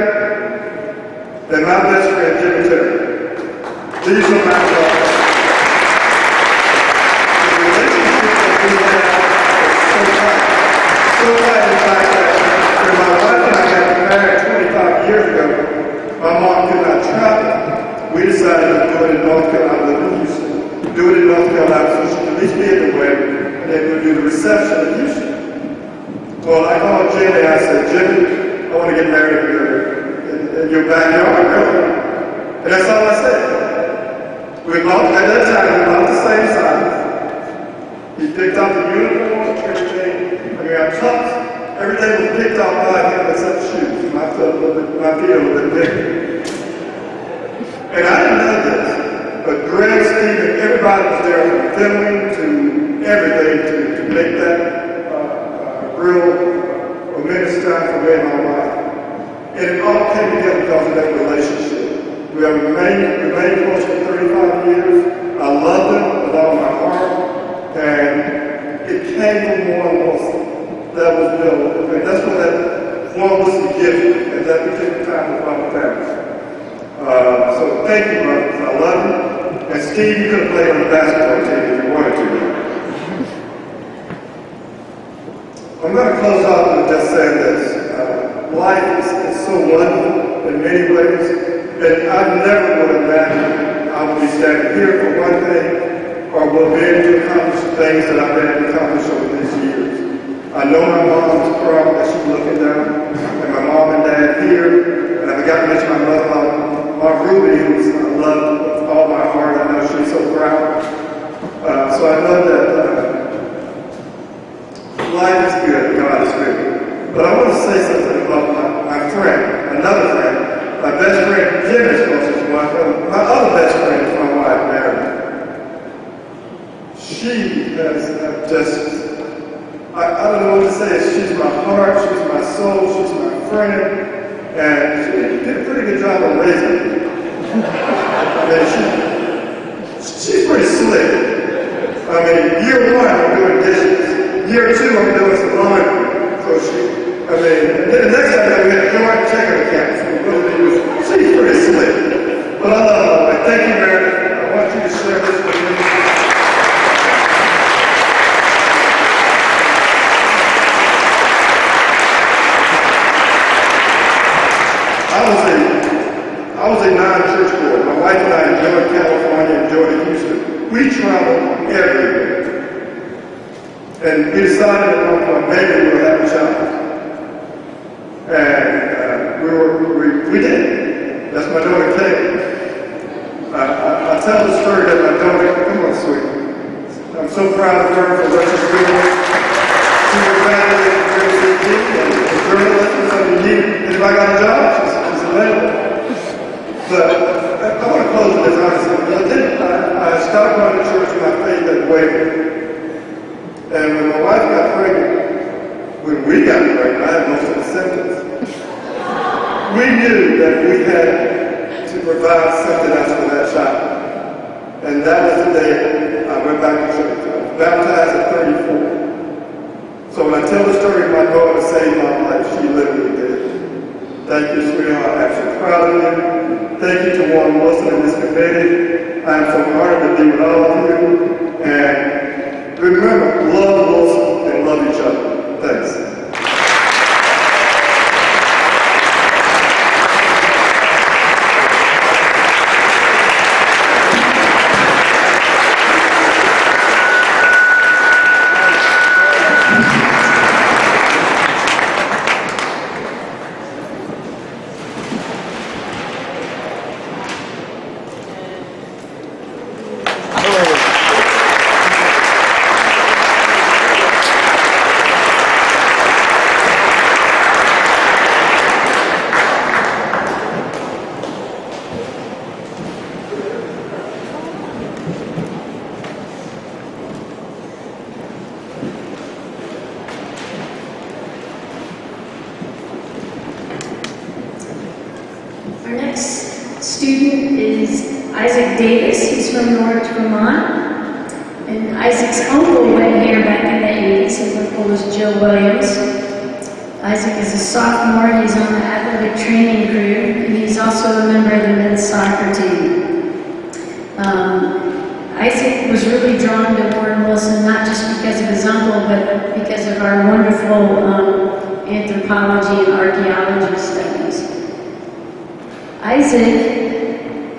and my best friend, Jimmy Terry. These are my brothers. The relationship that we have is so tight in fact that they would do the reception at Houston. Well, I called Jimmy, I said, Jimmy, I want to get married in your backyard, really. And that's all I said. At that time, we were about the same size. He picked out the uniform, everything. I mean, I tucked, everything was picked out by him except shoes. My feet a little bit bigger. And I didn't know this, but Greg, Steve, and everybody was there from filming to everything to make that real momentous time for me and my wife. And it all came together because of that relationship. We have remained close for 35 years. I love them with all my heart. And it came from one Wilson that was built. And that's what that one Wilson gift at that particular time was my family. So thank you, brothers. I love you. And Steve, you could have played on the basketball team if you wanted to. I'm going to close out with just saying this. Life is so wonderful in many ways, and I never would imagine I would be standing here for one thing, or will be able to accomplish things that I've been able to accomplish over these years. I know my mom was proud that she's looking down, and my mom and dad here, and I forgot to mention my mother-in-law, Aunt Ruby, who I love with all my heart. I know she's so proud. So I know that life is good, God is good. But I want to say something about my friend, another friend, my best friend, Jimmy's closest wife, my other best friend is my wife, Mary. She has just, I don't know what to say. She's my heart, she's my soul, she's my friend, and she did a pretty good job of raising me. I mean, she's pretty slick. I mean, year one, I'm doing dishes. Year two, I'm doing some laundry. So and then the next time we had a joint checking account. So she's pretty slick. But I love her. Thank you, Mary. I want you to share this with me. I was a non-church boy. My wife and I enjoyed California, enjoyed Houston. We traveled everywhere. And we decided at one point maybe we would have a child. And we did. That's my daughter Kate. I tell the story that my daughter, come on, sweet. I'm so proud of her for what she's doing. She was graduated from UCT and a journalist and something new. And if I got a job, she's available. But I want to close with this honestly. I stopped going to church and my faith had wavered. And when my wife got pregnant, when we got pregnant, I had most of the symptoms. We knew that we had to provide something else for that child. And that was the day I went back to church. I was baptized at 34. So when I tell the story of my daughter saved my life, she literally did. Thank you, sweetheart. I'm so proud of you. Thank you to Warren Wilson and this committee. I'm so honored to be with all of you. And remember, love Wilson and love each other. Thanks. Our next student is Isaac Davis. He's from Norwich, Vermont. And Isaac's uncle went here back in the 80s. His uncle was Joe Williams. Isaac is a sophomore. He's on the athletic training crew. And he's also a member of the men's soccer team. Isaac was really drawn to Warren Wilson, not just because of his uncle, but because of our wonderful anthropology and archaeology studies. Isaac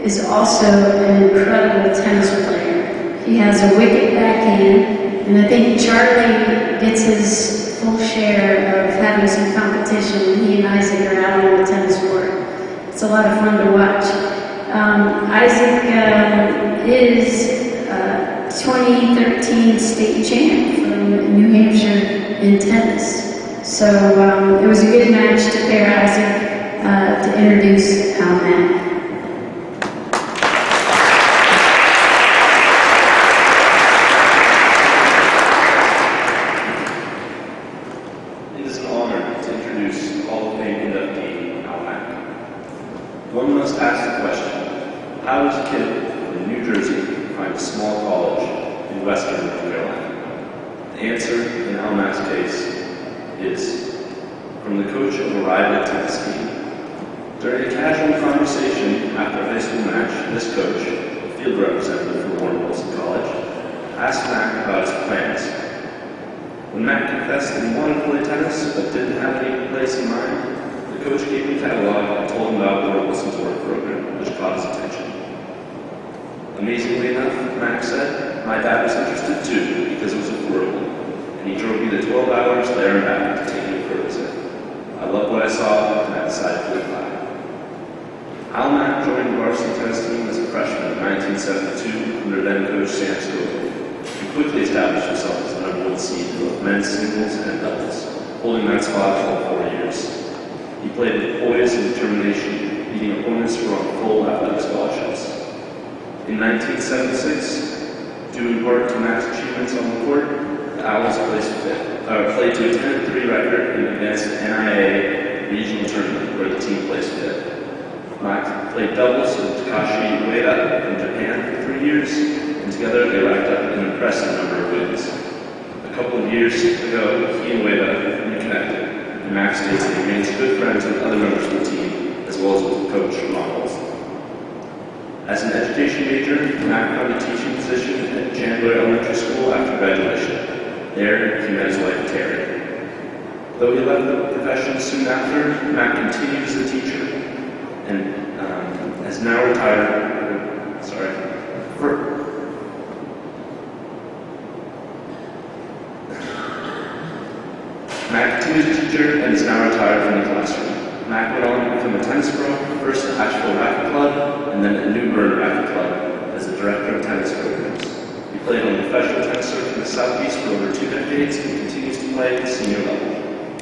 is also an incredible tennis player. He has a wicked backhand, And I think Charlie gets his full share of having some competition when he and Isaac are out on the tennis court. It's a lot of fun to watch. Isaac is 2013 state champ from New Hampshire in tennis. So it was a good match to pair Isaac to introduce Matt. It is an honor to introduce Hall of Fame inductee Al Mack. One must ask the question, how does a kid from New Jersey find a small college in Western North Carolina? The answer in Al Mack's case is from the coach of a rival tennis team. During a casual conversation after a high school match, this coach, a field representative for Warren Wilson College, asked Mack about his plans. When Mack confessed that he wanted to play tennis but didn't have any place in mind, the coach gave him a catalog and told him about Warren Wilson's work program, which caught his attention. Amazingly enough, Mack said, my dad was interested too because it was affordable, and he drove me the 12 hours there and back to take me for a visit. I loved what I saw, and I decided to apply. Al Mack joined the varsity tennis team as a freshman in 1972 under then coach Sam Scoville. He quickly established himself as the #1 seed in both men's singles and doubles, holding that spot for all 4 years. He played with poise and determination, beating opponents who were on full athletic scholarships. In 1976, due in part to Mack's achievements on the court, the Owls played to a 10-3 record and advanced to the NIA regional tournament where the team placed fifth. Mack played doubles with Takashi Ueda from Japan for 3 years, and together they racked up an impressive number of wins. A couple of years ago, he and Ueda reconnected, and Mack states that he remains good friends with other members of the team, as well as with coach Ron Wilson. As an education major, Mack found a teaching position at Chandler Elementary School after graduation. There, he met his wife, Terry. Though he left the profession soon after, Mack continued as a teacher and has now retired. Mack continues as a teacher and is now retired from the classroom. Mack went on to become a tennis pro, first at Asheville Racket Club and then at New Bern Racket Club as the director of tennis programs. He played on the professional tennis circuit in the Southeast for over 2 decades and continues to play at the senior level.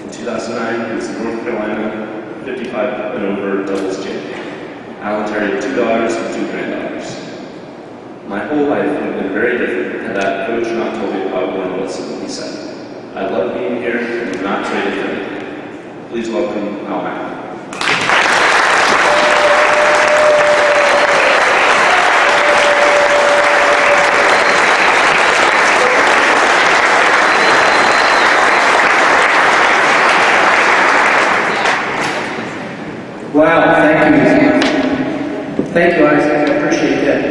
In 2009, he was the North Carolina 55 and over doubles champion. Al and Terry have 2 daughters and 2 granddaughters. My whole life would have been very different had that coach not told me about Warren Wilson, he said. I love being here and am not traded for anything. Please welcome Al Mack. Wow, thank you. Thank you, Isaac. I appreciate that.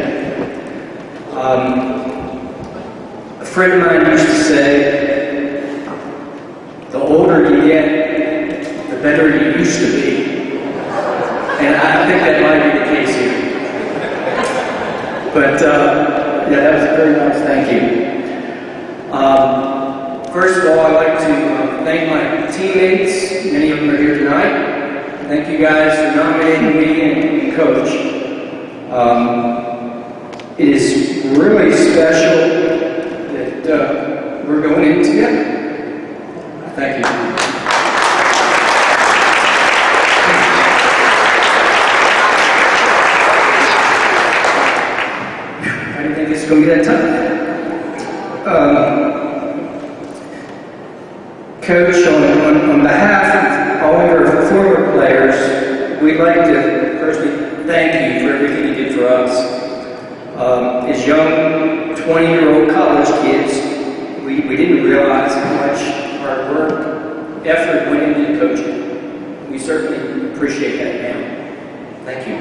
A friend of mine used to say, the older you get, the better you used to be. And I think that might be the case here. But, yeah, that was very nice. Thank you. First of all, I'd like to thank my teammates. Many of them are here tonight. Thank you guys for nominating me and Coach. It is really special that we're going in together. Thank you. I didn't think this was going to be that tough. Coach, on behalf of all your former players, we'd like to firstly thank you for everything you did for us. As young 20-year-old college kids, we didn't realize how much hard work, effort went into coaching. We certainly appreciate that now. Thank you.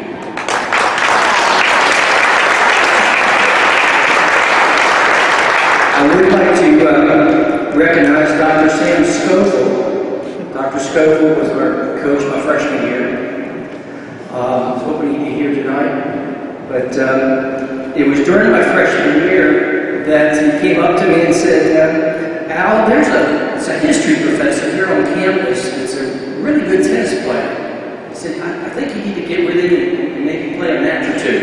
I would like to recognize Dr. Sam Scoville. Dr. Scoville was our coach my freshman year. I was hoping he'd be here tonight, but it was during my freshman year that he came up to me and said, it's a history professor here on campus that's a really good tennis player. He said, I think you need to get with him and maybe play a match or two.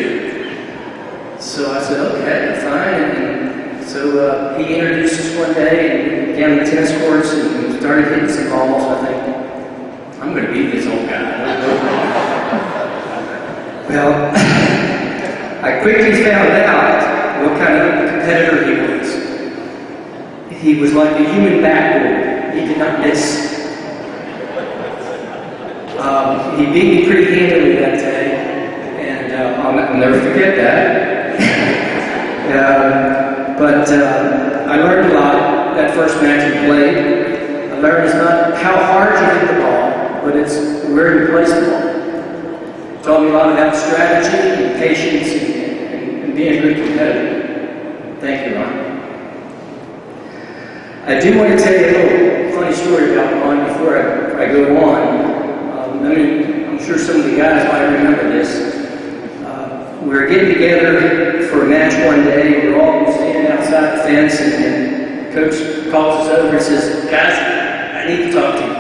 So I said, okay, fine. And so he introduced us one day and down the tennis courts and started hitting some balls. I think, I'm going to beat this old guy. Well, I quickly found out what kind of competitor he was. He was like a human backboard. He did not miss. He beat me pretty handily that day, and I'll never forget that. But I learned a lot that first match we played. I learned it's not how hard you hit the ball, but it's where you place the ball. It taught me a lot about strategy and patience and being a good competitor. Thank you, Ron. I do want to tell you a little funny story about Ron before I go on. I'm sure some of the guys might remember this. We were getting together for a match one day. We were all standing outside the fence, and Coach calls us over and says, guys, I need to talk to you. I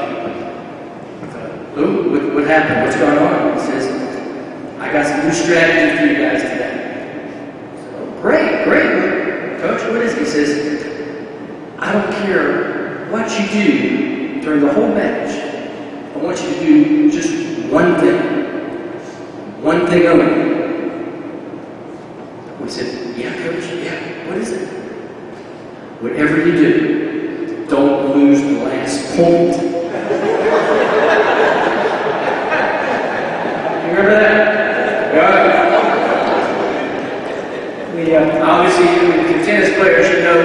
thought, oh, what happened? What's going on? He says, I got some new strategy for you guys today. So, great. Coach, what is it? He says, I don't care what you do during the whole match. I want you to do just one thing. One thing only. We said, yeah, Coach, yeah, what is it? Whatever you do, don't lose the last point. You remember that? Yeah. Obviously, the tennis players should know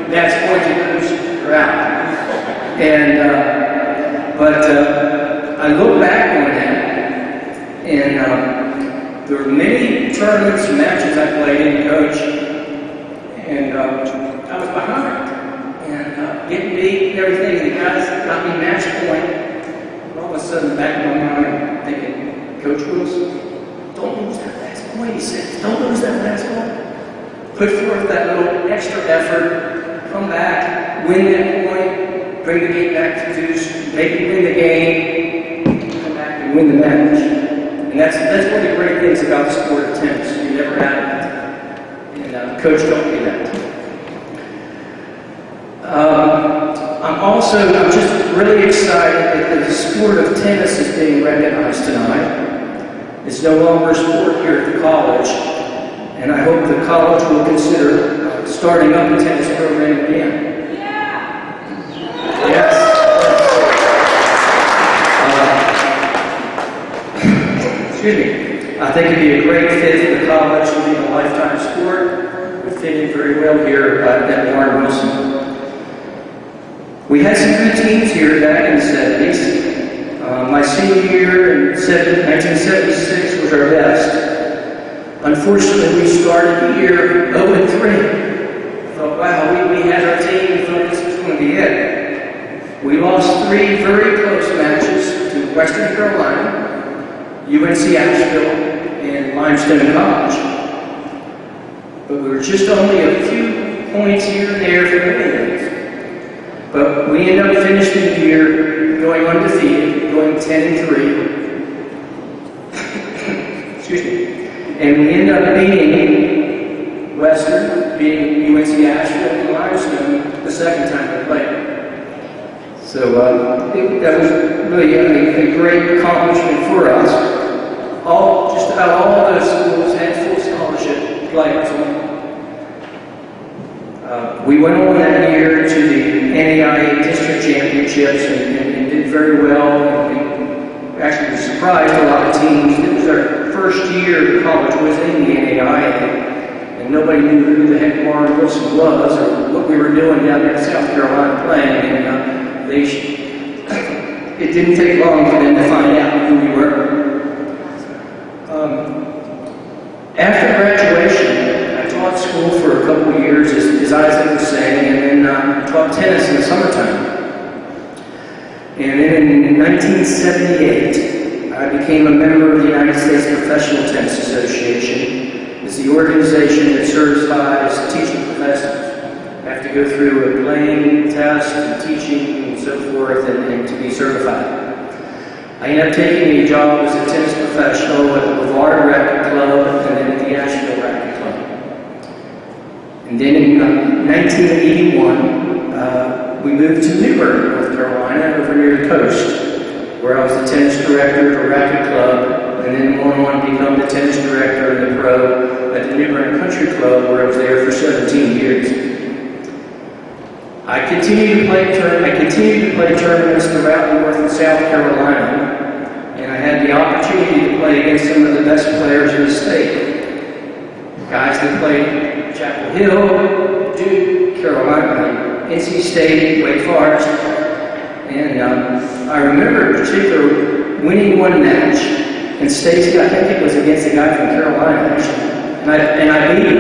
that's point you lose, you're out. And, but I look back on that, and there were many tournaments and matches I played in, Coach, and I was behind, and getting beat and everything, the guys got me match point. All of a sudden, in the back of my mind, I'm thinking, Coach Wilson, don't lose that last point, he said, don't lose that last point. Put forth that little extra effort, come back, win that point, bring the game back to deuce, maybe win the game, come back and win the match. And that's one of the great things about the sport of tennis. You never have it. And Coach taught me that. I'm just really excited that the sport of tennis is being recognized tonight. It's no longer a sport here at the college. And I hope the college will consider starting up a tennis program again. Yes. Excuse me. I think it'd be a great fit for the college to be a lifetime sport. It would fit in very well here at Warren Wilson. We had some good teams here back in the 70s. My senior year in 1976 was our best. Unfortunately, we started the year 0-3. I thought, wow, we had our team, we thought this was going to be it. We lost 3 very close matches to Western Carolina, UNC Asheville, and Limestone College. But we were just only a few points here and there from winning those. But we ended up finishing the year going undefeated, going 10-3. Excuse me. And we ended up beating Western, beating UNC Asheville and Limestone the second time we played. So that was really a great accomplishment for us. Just about all those schools had full scholarship players. We went on that year to the NAIA district championships and did very well. We actually was surprised a lot of teams. It was our first year college was in the NAIA, and nobody knew who the heck Warren Wilson was or what we were doing down there in South Carolina playing. And it didn't take long for them to find out who we were. After graduation, I taught school for a couple of years, as Isaac was saying, and then taught tennis in the summertime. And then in 1978, I became a member of the United States Professional Tennis Association. It's the organization that certifies teaching professors. have to go through a playing test and teaching and so forth and to be certified. I ended up taking a job as a tennis professional at the Brevard Racket Club and then at the Asheville Racket Club. And then in 1981, we moved to Newburgh, North Carolina, over near the coast, where I was the tennis director at the Racket Club, and then went on to become the tennis director and the pro at the Newburgh Country Club, where I was there for 17 years. I continued to play tournaments throughout North and South Carolina, and I had the opportunity to play against some of the best players in the state. Guys that played Chapel Hill, Duke, Carolina, NC State, Wake Forest, and I remember in particular winning one match, and Stacey, I think it was against a guy from Carolina, actually, and I beat him.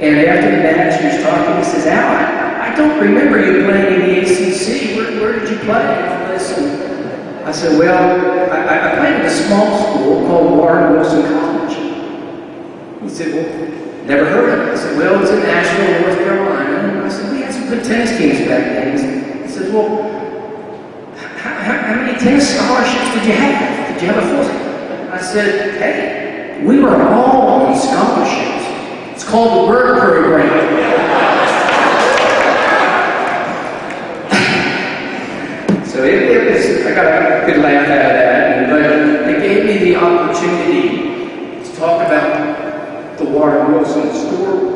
And after the match, he was talking, he says, Al, I don't remember you playing in the ACC. Where did you play? And all this. And I said, well, I played at a small school called Warren Wilson College. He said, well, never heard of it. I said, well, it's in Asheville, North Carolina. And I said, we had some good tennis teams back then. He said, well, how many tennis scholarships did you have? Did you have a full? I said, hey, we were all on scholarships. It's called the Bird Program. So it was, I got a good laugh out of that, but it gave me the opportunity to talk about the Warren Wilson story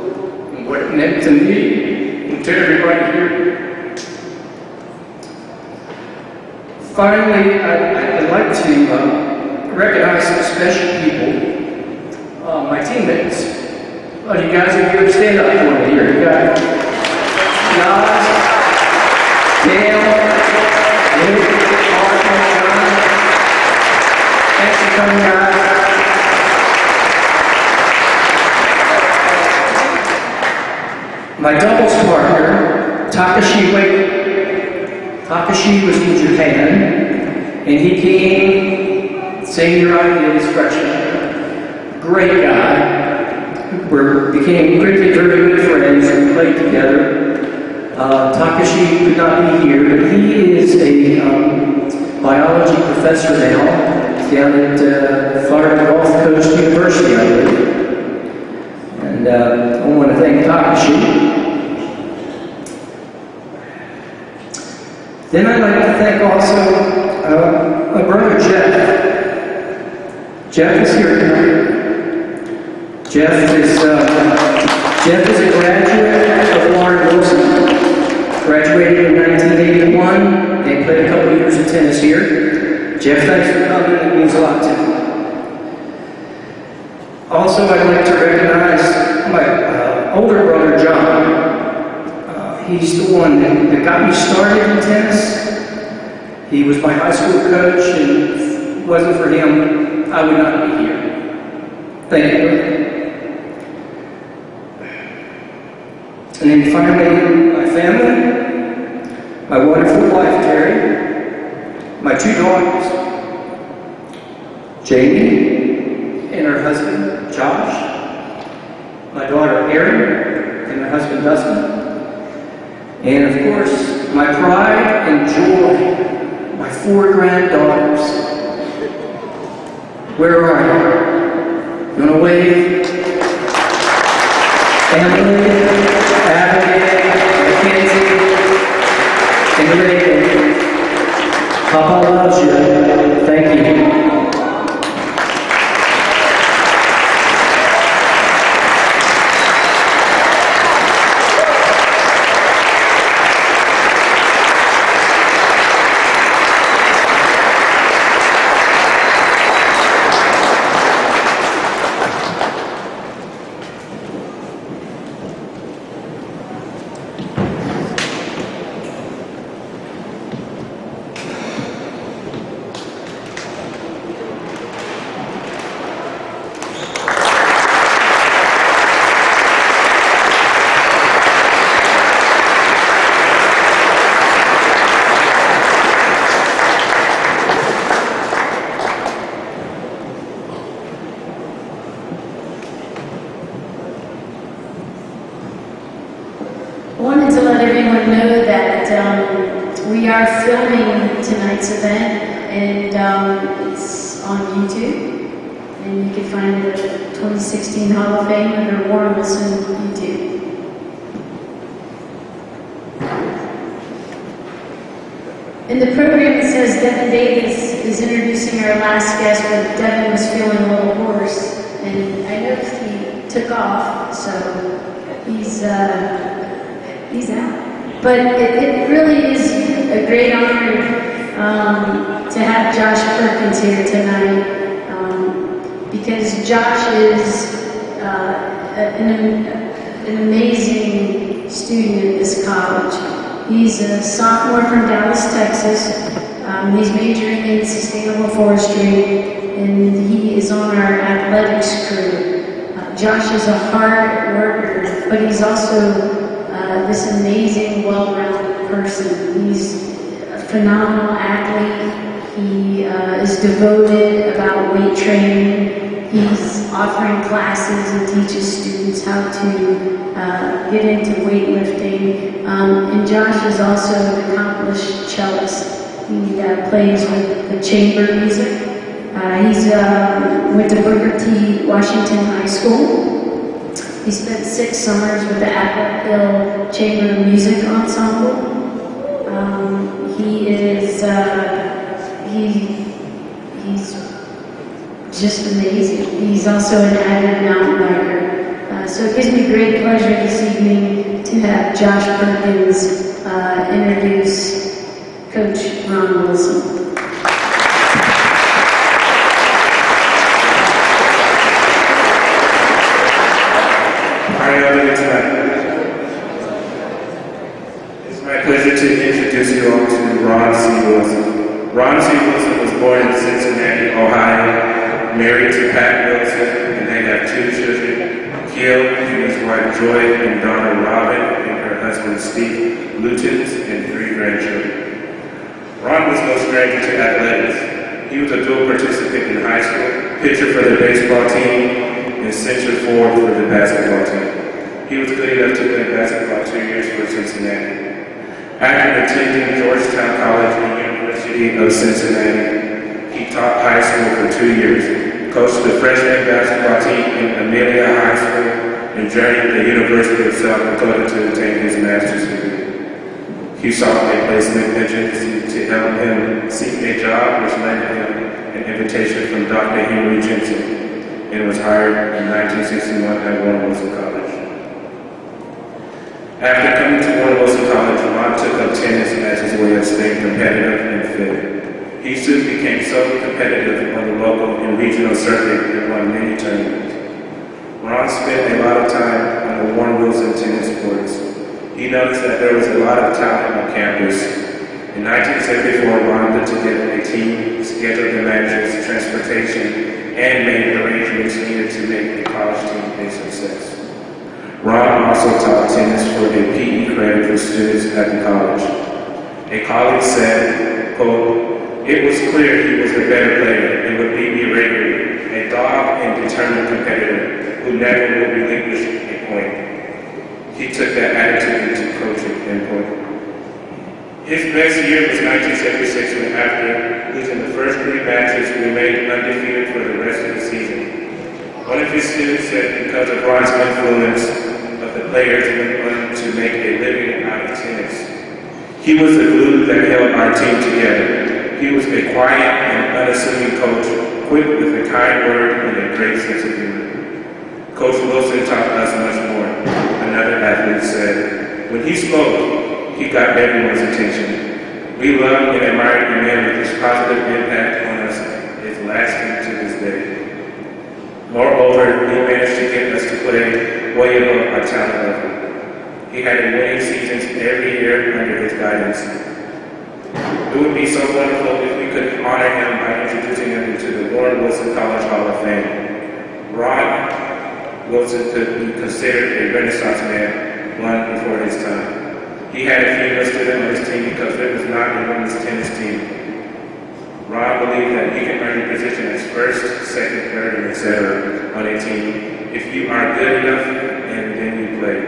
and what it meant to me and to everybody here. Finally, I'd like to recognize some special people, my teammates. Oh, you guys are here to stand up for me here. You got Nas, Dale, Luke, Arthur, John. Thanks for coming, guys. My doubles partner, Takashi Wake. Takashi was in Japan, and he came same year I did as freshman. Great guy. We became quickly very good friends and played together. Takashi could not be here, but he is a biology professor now down at Florida Gulf Coast University, I believe. And I want to thank Takashi. Then I'd like to thank also my brother Jeff. Jeff is here tonight. Jeff is a graduate of Warren Wilson. Graduated in 1981 and played a couple of years of tennis here. Jeff, thanks for coming. It means a lot to me. Also, I'd like to recognize my older brother, John. He's the one that got me started in tennis. He was my high school coach, and if it wasn't for him, I would not be here. Thank you. And then finally, my family, my wonderful wife, Terry, my two daughters, Jamie and her husband, Josh, my daughter, Erin, and her husband, Dustin, and of course, my pride and joy, my 4 granddaughters. Where are you? You want to wave? Emily, Abigail, Mackenzie, and Reagan. Papa loves you. Thank you. wanted to let everyone know that we are filming tonight's event, and it's on YouTube. And you can find it at 2016 Hall of Fame under Warren Wilson YouTube. In the program, it says Devin Davis is introducing our last guest, but Devin was feeling a little hoarse, and I noticed he took off, so he's out. But it really is a great honor to have Josh Perkins here tonight, because Josh is an amazing student at this college. He's a sophomore from Dallas, Texas. He's majoring in sustainable forestry, and he is on our athletics crew. Josh is a hard worker, but he's also this amazing, well-rounded person. He's a phenomenal athlete. He is devoted about weight training. He's offering classes and teaches students how to get into weightlifting. And Josh is also an accomplished cellist. He plays with the chamber music. He's went to Booker T. Washington High School. He spent 6 summers with the Apple Hill Chamber Music Ensemble. He's just amazing. He's also an avid mountain biker. So it gives me great pleasure this evening to have Josh Perkins introduce Coach Ron Wilson. How are y'all doing tonight? It's my pleasure to introduce you all to Ron C. Wilson. Ron C. Wilson was born in Cincinnati, Ohio, married to Pat Wilson, and they have 2 children, Gil and his wife Joy, and daughter Robin, and her husband Steve Lutens, and 3 grandchildren. Ron was no stranger to athletics. He was a dual participant in high school, pitcher for the baseball team, and center forward for the basketball team. He was good enough to play basketball 2 years for Cincinnati. After attending Georgetown College and University of Cincinnati, he taught high school for 2 years, coached the freshman basketball team in Amelia High School, and journeyed the University of South Dakota to obtain his master's degree. He sought a placement agency to help him seek a job, which landed him an invitation from Dr. Henry Jensen, and was hired in 1961 at Warren Wilson College. After coming to Warren Wilson College, Ron took up tennis as his way of staying competitive and fit. He soon became so competitive on the local and regional circuit and won many tournaments. Ron spent a lot of time on the Warren Wilson tennis courts. He noticed that there was a lot of talent on campus. In 1974, Ron put together a team, scheduled the matches, transportation, and made arrangements needed to make the college team a success. Ron also taught tennis for a PE credit for students at the college. A colleague said, quote, "It was clear he was a better player and would beat me regularly, a dogged and determined competitor who never would relinquish a point. He took that attitude into coaching," end quote. His best year was 1976 when, after losing the first 3 matches, we remained undefeated for the rest of the season. One of his students said because of Ron's influence of the players went on to make a living out of tennis. He was the glue that held our team together. He was a quiet and unassuming coach, quick with a kind word and a great sense of humor. Coach Wilson taught us much more, another athlete said. When he spoke, he got everyone's attention. We loved and admired the man with his positive impact on us is lasting to this day. Moreover, he managed to get us to play way above our talent level. He had winning seasons every year under his guidance. It would be so wonderful if we could honor him by introducing him into the Warren Wilson College Hall of Fame. Ron Wilson could be considered a Renaissance man, one before his time. He had a female student on his team because there was not a women's tennis team. Ron believed that he can earn a position as first, second, third, and etc. on a team if you are good enough and then you play.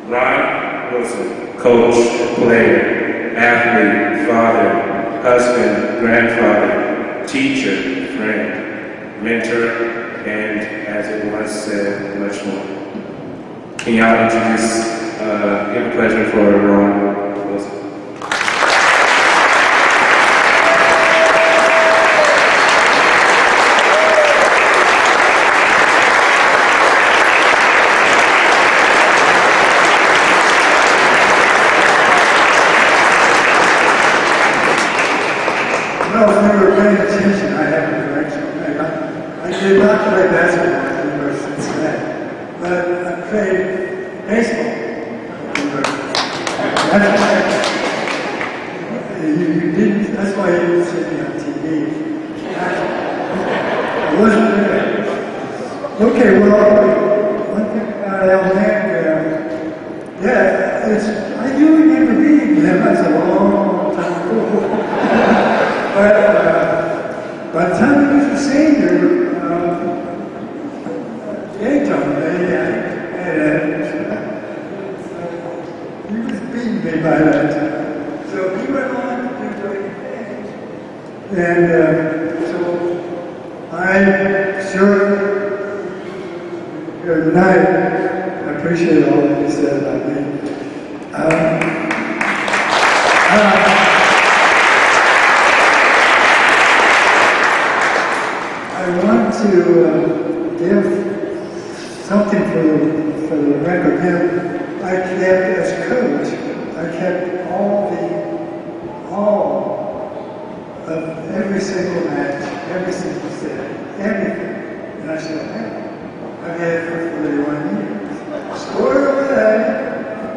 Ron Wilson, coach, player, athlete, father, husband, grandfather, teacher, friend, mentor, and, as it once said, much more. Can y'all introduce, give a pleasure for Ron Wilson. I was never paying attention. I have a correction. I did not play basketball at the University of Cincinnati, but I played baseball at the University. You didn't, that's why you didn't see me on TV. I wasn't there. Okay, well, one thing about Almac, yeah, I do remember reading them. That's a long time ago. But by the time he was a senior, Jay told me he was beating me by that time. So he went on to do great things. And so I sure, good night. I appreciate all that you said about me. I want to give something for the record here. I kept, as coach, I kept all of every single match, every single set, everything. And I still have it. I've had it for 41 years. Square away.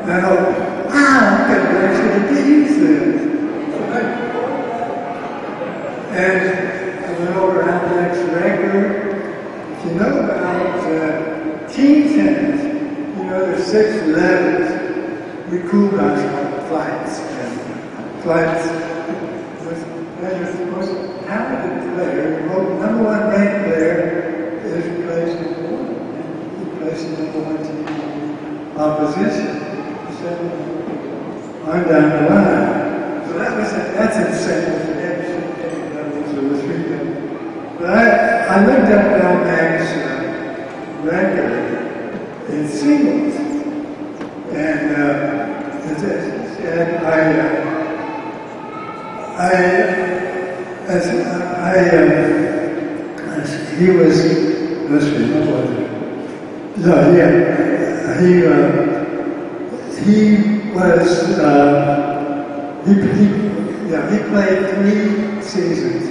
And I thought, wow, I'm going to actually use this. And I went over Almac's record. If you know about team tennis, you know there's 6 levels. We cooled our flights. And flights was the most talented player. The number 1 ranked player is placed number 1. He placed number 1 team opposition. So I'm down the line. So that's insane. But I looked up Almac's record in singles, and he was, let's see, what was it? No, yeah, he played 3 seasons.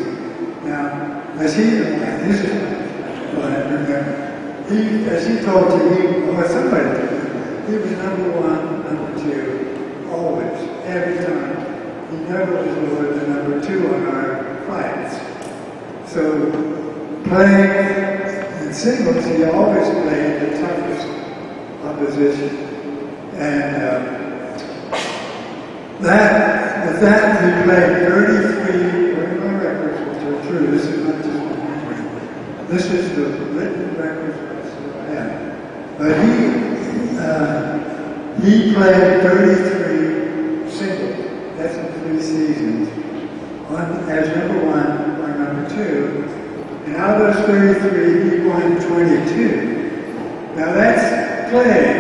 Now, as he told you, somebody, he was number 1, number 2, always, every time. He never was lower than number 2 on our flights. So, playing in singles, he always played the toughest opposition. And with that, he played 33 records, which are true. This is not just my memory. This is the written records I still have. But he played 33 singles. That's in 3 seasons. As number 1 or number 2. And out of those 33, he won 22. Now that's playing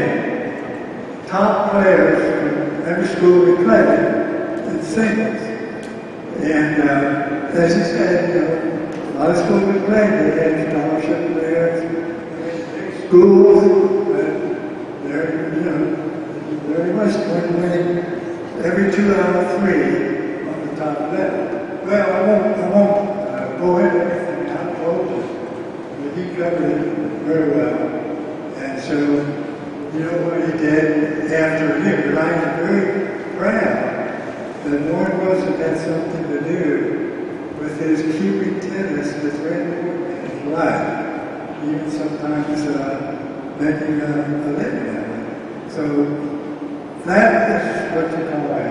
top players from every school we played in singles. And as he said, a lot of schools we played, they had scholarship players, schools, but they're very much winning every 2 out of 3 on the top level. Well, I won't go into everything I told you, but he covered it very well. And so, you know what he did after him, but I am very proud that Warren Wilson had something to do with his keeping tennis as very important in his life, even sometimes making a living at it. So that is what you call a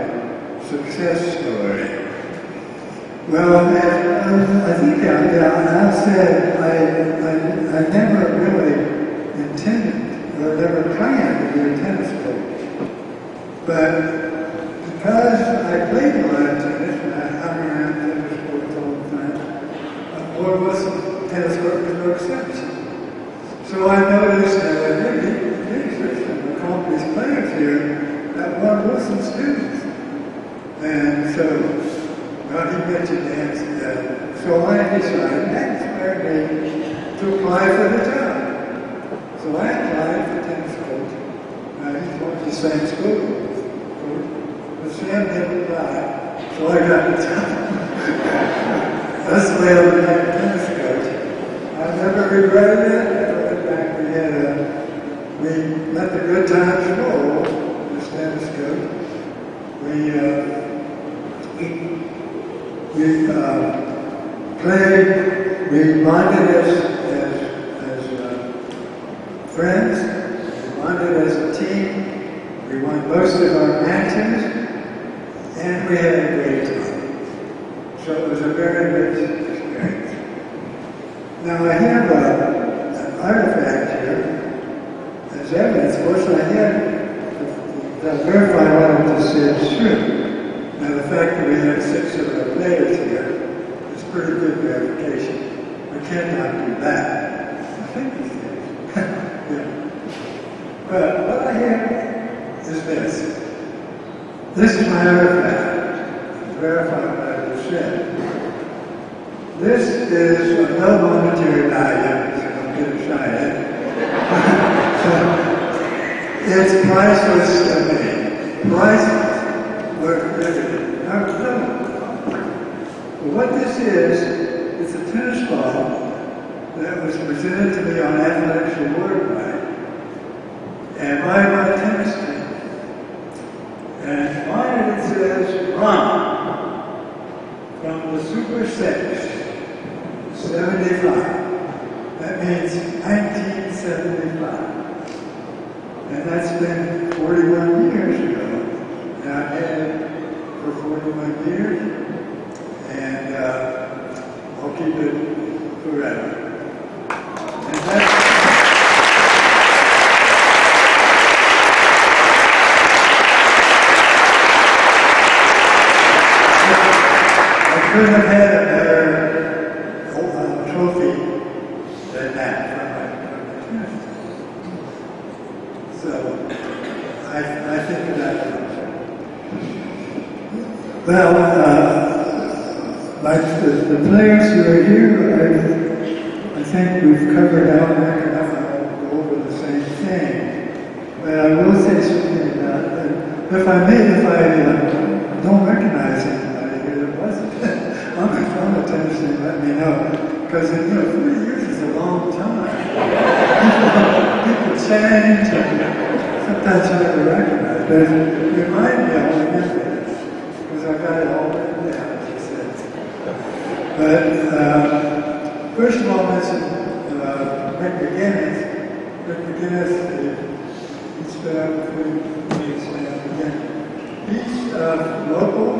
success story. Well, I think I said I never really intended or never planned to be a tennis coach. But because I played a lot of tennis and I hung around tennis courts all the time, Lord Wilson tennis court was no exception. So I noticed that many some accomplished players here at Lord Wilson students. And so, well, he mentioned dance. So I decided that inspired me to apply for the job. So I applied for tennis coach. He went to the same school. But Sam didn't apply, so I got the job. That's the way I became a tennis coach. I never regretted it. I went back. We let the good times roll as tennis coach. We played. We bonded as friends. We bonded as a team. We won most of our matches. And we had a great time. So it was a very rich experience. Now I have an artifact here as evidence. Of course, I had to verify what I just said is true. Now the fact that we had 6 of our players here is pretty good verification. We cannot do that. I think these days. Yeah. But what I have is this. This is my artifact, verify what I just said. This is a no monetary value, so don't get excited. It's priceless to me. Priceless. Worth everything. What this is, it's a tennis ball that was presented to me on Athletics Award Night, and by my tennis team. And on it says, run from the Super 6, 75. That means 1975. And that's been 41 years ago. And I've had it for 41 years. And I'll keep it forever. And that's couldn't have had a better trophy than that from my tennis. So, I think of that. Well, like the players who are here, I think we've covered out enough. I won't go over the same thing. But I will say something about that. If I don't recognize it, I'm a tennis team, let me know. Because, 40 years is a long time. People change, and sometimes you never recognize. But it remind me, I'll remember it. Because I got it all written down, as you said. But, first of all, I mentioned Rick McGinnis. Rick McGinnis, he's been up with me, he's local.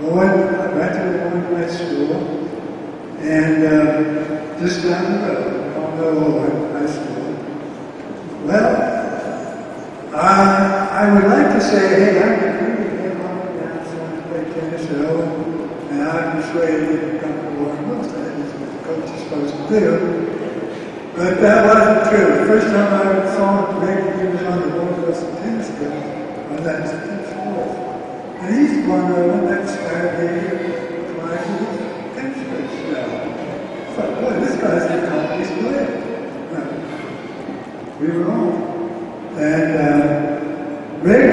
Went to school, and just down the road, on the Owen High School. Well, I would like to say, hey, I can really get on down to play tennis at Owen, and I'm persuaded to come to Warren Wilson. That's what the coach is supposed to do. But that wasn't true. The first time I saw him, he was on the Warren Wilson tennis court on that tennis court. And he's one that inspired me to apply for the tennis coach now. I thought, boy, this guy's an accomplished player. We were wrong. And Rick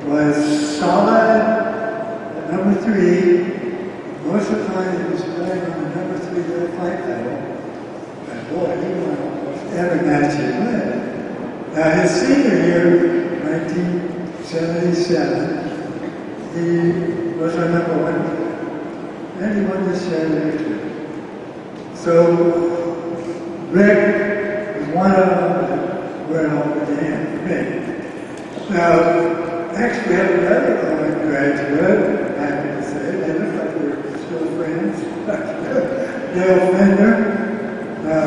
was solid at number 3. Most of the time he was playing on the number 3 little flight level. And boy, he won almost every match he played. Now his senior year, 1977, he was our number 1 player. And he won this year too. So Rick was one of them where it all began for me. Now, actually we have another Owen graduate, I'm happy to say, they look like we're still friends. Dale Fender. Now,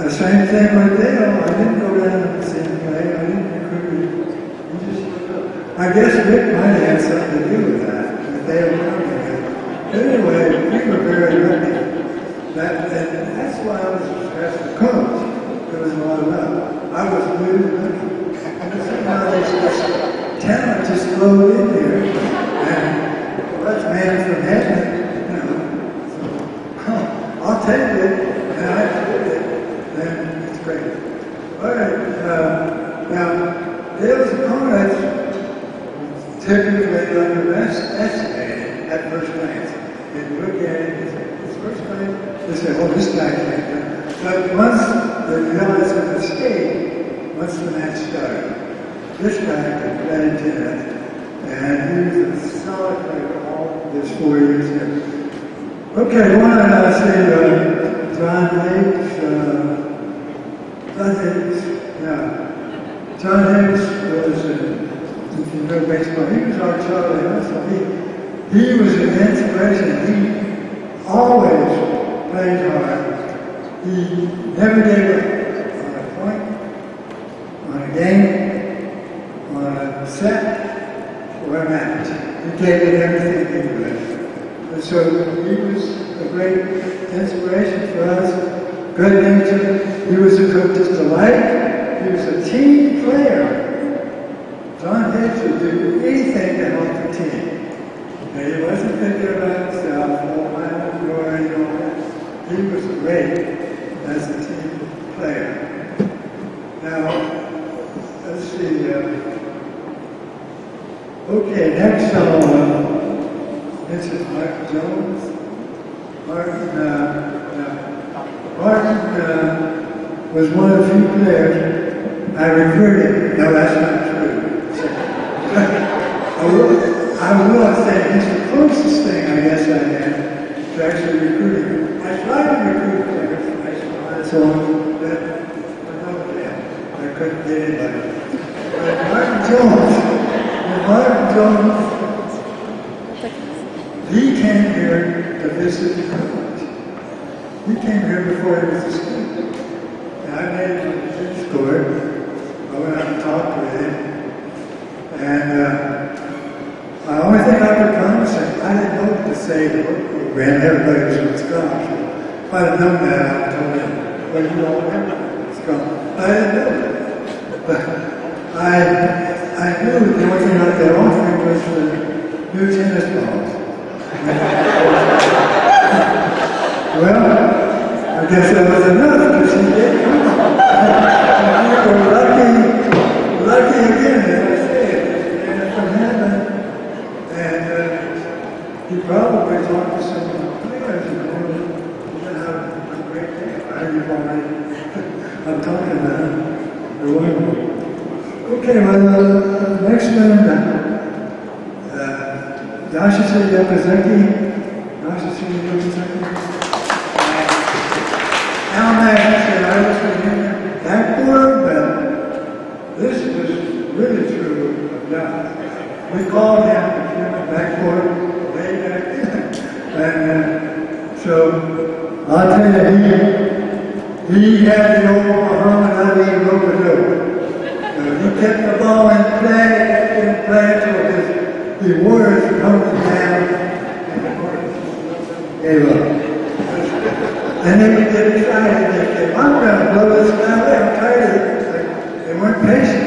the same thing with Dale. I didn't go down and never seen him play. I didn't recruit him. He just showed up. I guess Rick might have had something to do with that they were coming. Anyway, we were very lucky. And that's why I was as a coach. There was a lot of luck. I was really lucky. And somehow this talent just flowed in here. And well, that's man from heaven, you know. So, I'll take it, and I did it. Then it's great. All right. Now, Dale's opponents typically underestimated at first glance. And you look at it, his first glance, they say, oh, this guy can't do it. But once they realize a mistake, once the match started, this guy could play tennis. And he was a solid player all his 4 years here. Okay, one I say John Hicks. John Hicks was, if you know baseball, he was our Charlie Hustle. He was an inspiration. He always played hard. He never gave up on a point, on a game, on a set, or a match. He gave it everything he could. And so he was a great inspiration for us, good natured. He was a coach's delight. He was a team player. John Hicks would do anything to help the team. And he wasn't thinking about himself, oh, I'm going, you know. He was great as a team player. Now, let's see. Okay, next this is Mark Jones. Martin was one of the few players I recruited. No, that's not true. I will say he's the closest thing I guess I had to actually recruiting. I tried to recruit players from high school and so on, but I couldn't get anybody. But Martin Jones, he came here to visit the college. He came here before he was a student. And I made him a score. I went out and talked with him. And the only thing I could promise him, I didn't hope to say the work program, everybody was on scholarship. If I'd have known that, I would have told him, well, you all have scholarship. I didn't know that. But I knew the only thing I could offer him was the new tennis balls. Well, I guess that was enough because he did. We were lucky again, as I said, and from heaven. And he probably talked to some of the players and told have a great day. I'm talking about him. They're wonderful. Okay, well, next one. Yashisa Yamazaki. Yashisa Yamazaki. Al Mack said I was with him backward, but this was really true of Josh. We called him backward way back then. And so I'll tell you, he had the old Muhammad Ali rope-a-dope. He kept the ball in play until the Warriors were coming down and the Warriors gave up. And then we get excited. They said, I'm going to blow this guy away. I'm tired of it. They weren't patient.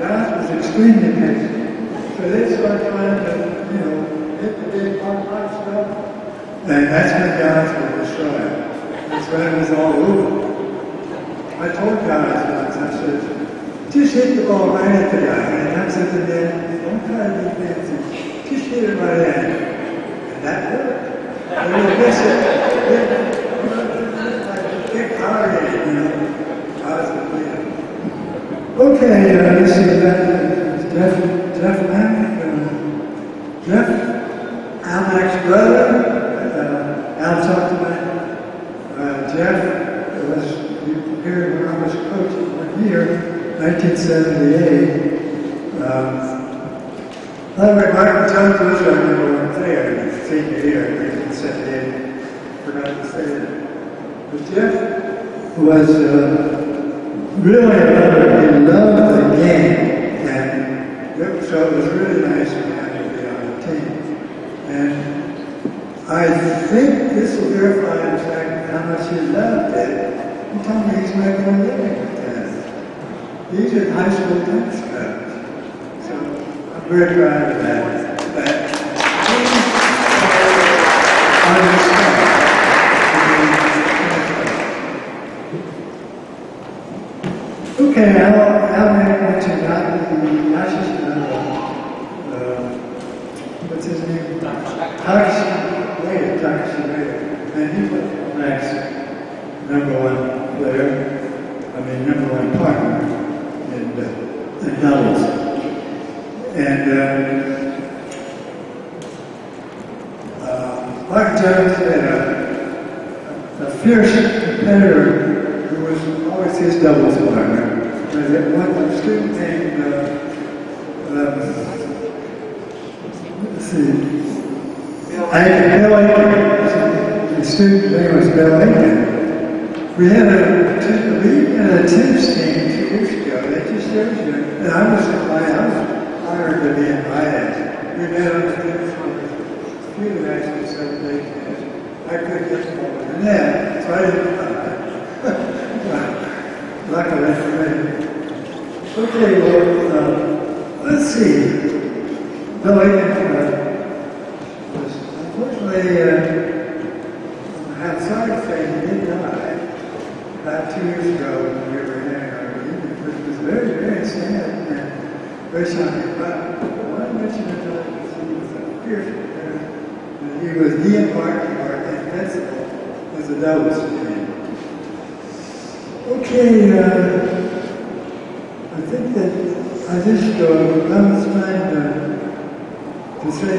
Josh was extremely patient. So they started trying to, hit the big hard stuff. And that's when Josh was destroyed. That's when it was all over. I told Josh once, I said, just hit the ball right at the guy. And that's at the net. Don't try to be fancy. Just hit it right at him. And that worked. And we'll miss it. Big holiday, Okay, let's see, Jeff Mack. Jeff, Al Mack's brother. Al talked about Jeff was here when I was coaching 1 year, 1978. By the way, Martin Jones was our number 1 player in senior year, 1978. Forgot to say that. But Jeff was really loved the game, and so it was really nice to have him be on the team. And I think this will verify in fact how much he loved it. He told me he's making a living with that. He's in high school tennis clubs. So I'm very proud of that. Okay, I'll mention Ashish, what's his name? Takashi Ueda. And he was Max number one player, number one partner in doubles. And Mark Jones had a fierce competitor who was always his doubles partner. One student named, let's see, Bill Aiken. The student's name was Bill Aiken. We had a tennis team 2 years ago. That just shows you. And I was honored to be invited. We met on the tennis court. A few of actually 7 days. I couldn't get the ball in the net, so I didn't luckily for me. Okay, well, let's see. Bill Aiken was unfortunately outside of fame. He did die about 2 years ago when we were having our reunion, which was very, very sad and very shocking. But what I mentioned is he was a fierce competitor. He and Mark were invincible as a doubles team. Okay, I think that I just it's time to say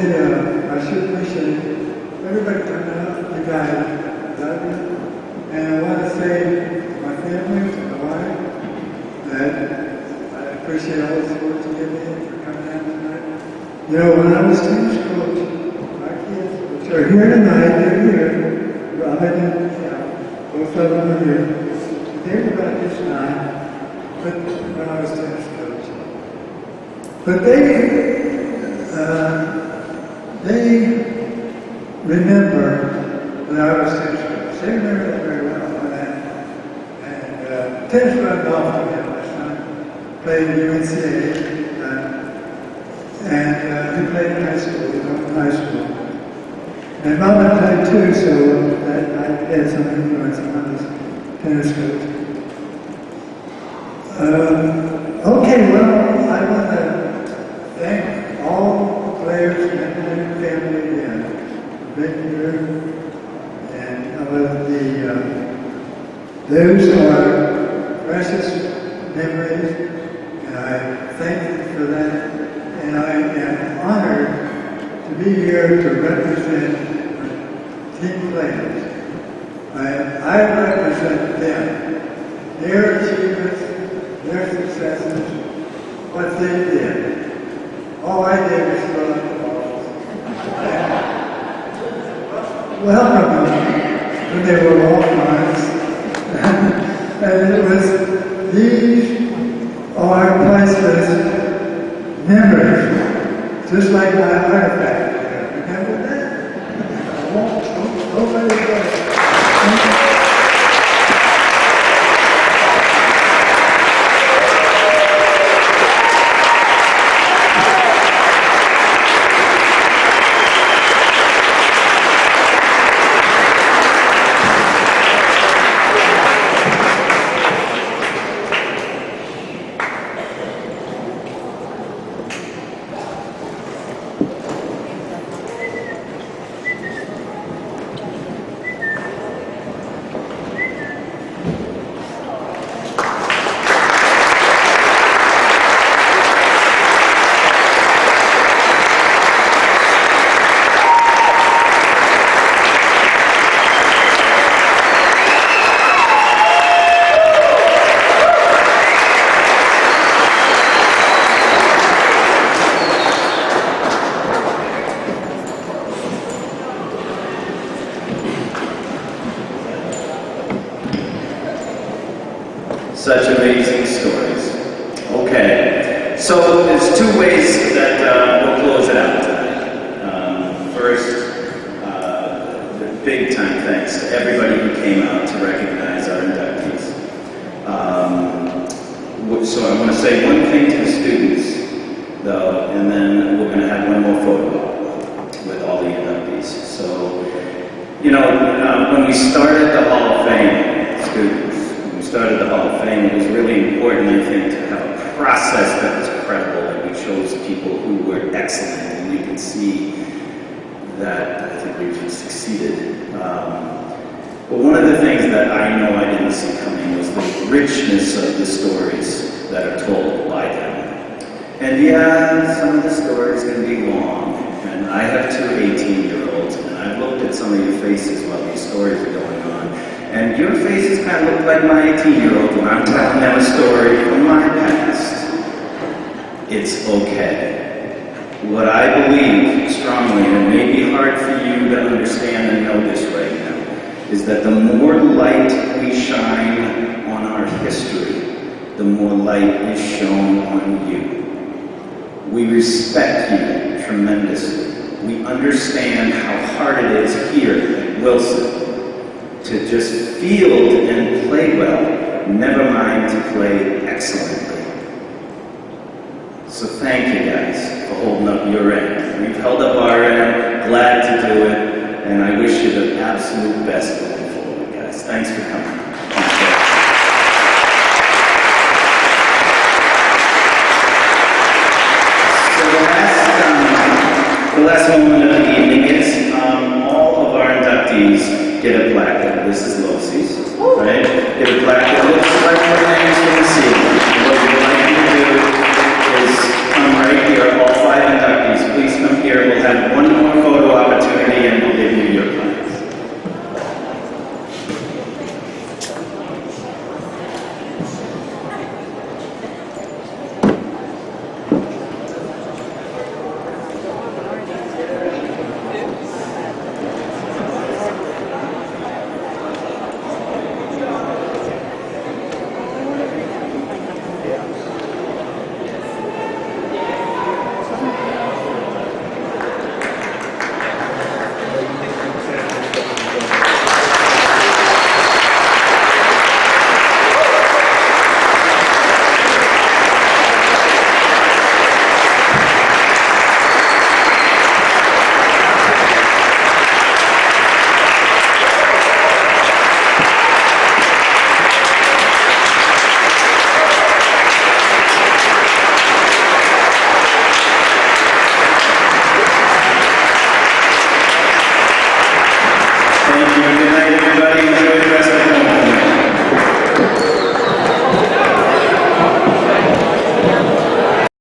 I should appreciate everybody coming out, the guys, love you. And I want to say to my family, to my wife, that I appreciate all the support you give me for coming out tonight. You know, when I was tennis coach, my kids, which are here tonight, they're here, Robin and both of them are here. They were about this time, but when I was tennis coach. But they remember when I was tennis coach. They remember that very well. And tennis rubbed off on him last time. Played in UNCA. And he played in high school. He went to high school. And Mama played too, so that I had some influence on his tennis coach. Okay, well, I want to thank all the players and their family and being here. And those are precious memories, and I thank you for that. And I am honored to be here to represent team players. I represent them, their achievements, their successes, what they did. All I did was throw out the balls. Welcome them when they were all times. And it was, these are priceless memories, just like my artifact. Remember that? I won't let it go. Such amazing stories. Okay, so there's two ways that we'll close it out tonight. First, big time thanks to everybody who came out to recognize our inductees. So I want to say one thing to the students, though, and then we're going to have one more photo with all the inductees. So, you know, when we started the Hall of Fame, students, when we started the Hall of Fame, it was really important, I think, to have a process that was credible, and we chose people who were excellent, and you can see that I think we've succeeded. But one of the things that I know I didn't see coming was the richness of the stories that are told by them. And yeah, some of the stories can be long, and I have two 18-year-olds, and I've looked at some of your faces while these stories are going on, and your faces kind of look like my 18-year-old when I'm telling them a story from my past. It's okay. What I believe strongly, and it may be hard for you to understand and know this right now, is that the more light we shine on our history, the more light is shown on you. We respect you tremendously. We understand how hard it is here at Wilson to just field and play well, never mind to play excellently. So thank you guys for holding up your end. We've held up our end, glad to do it, and I wish you the absolute best going forward, guys. Thanks for coming. So the last moment of the evening is all of our inductees get a plaque. This is Losie's, right? Get a plaque that looks like their names.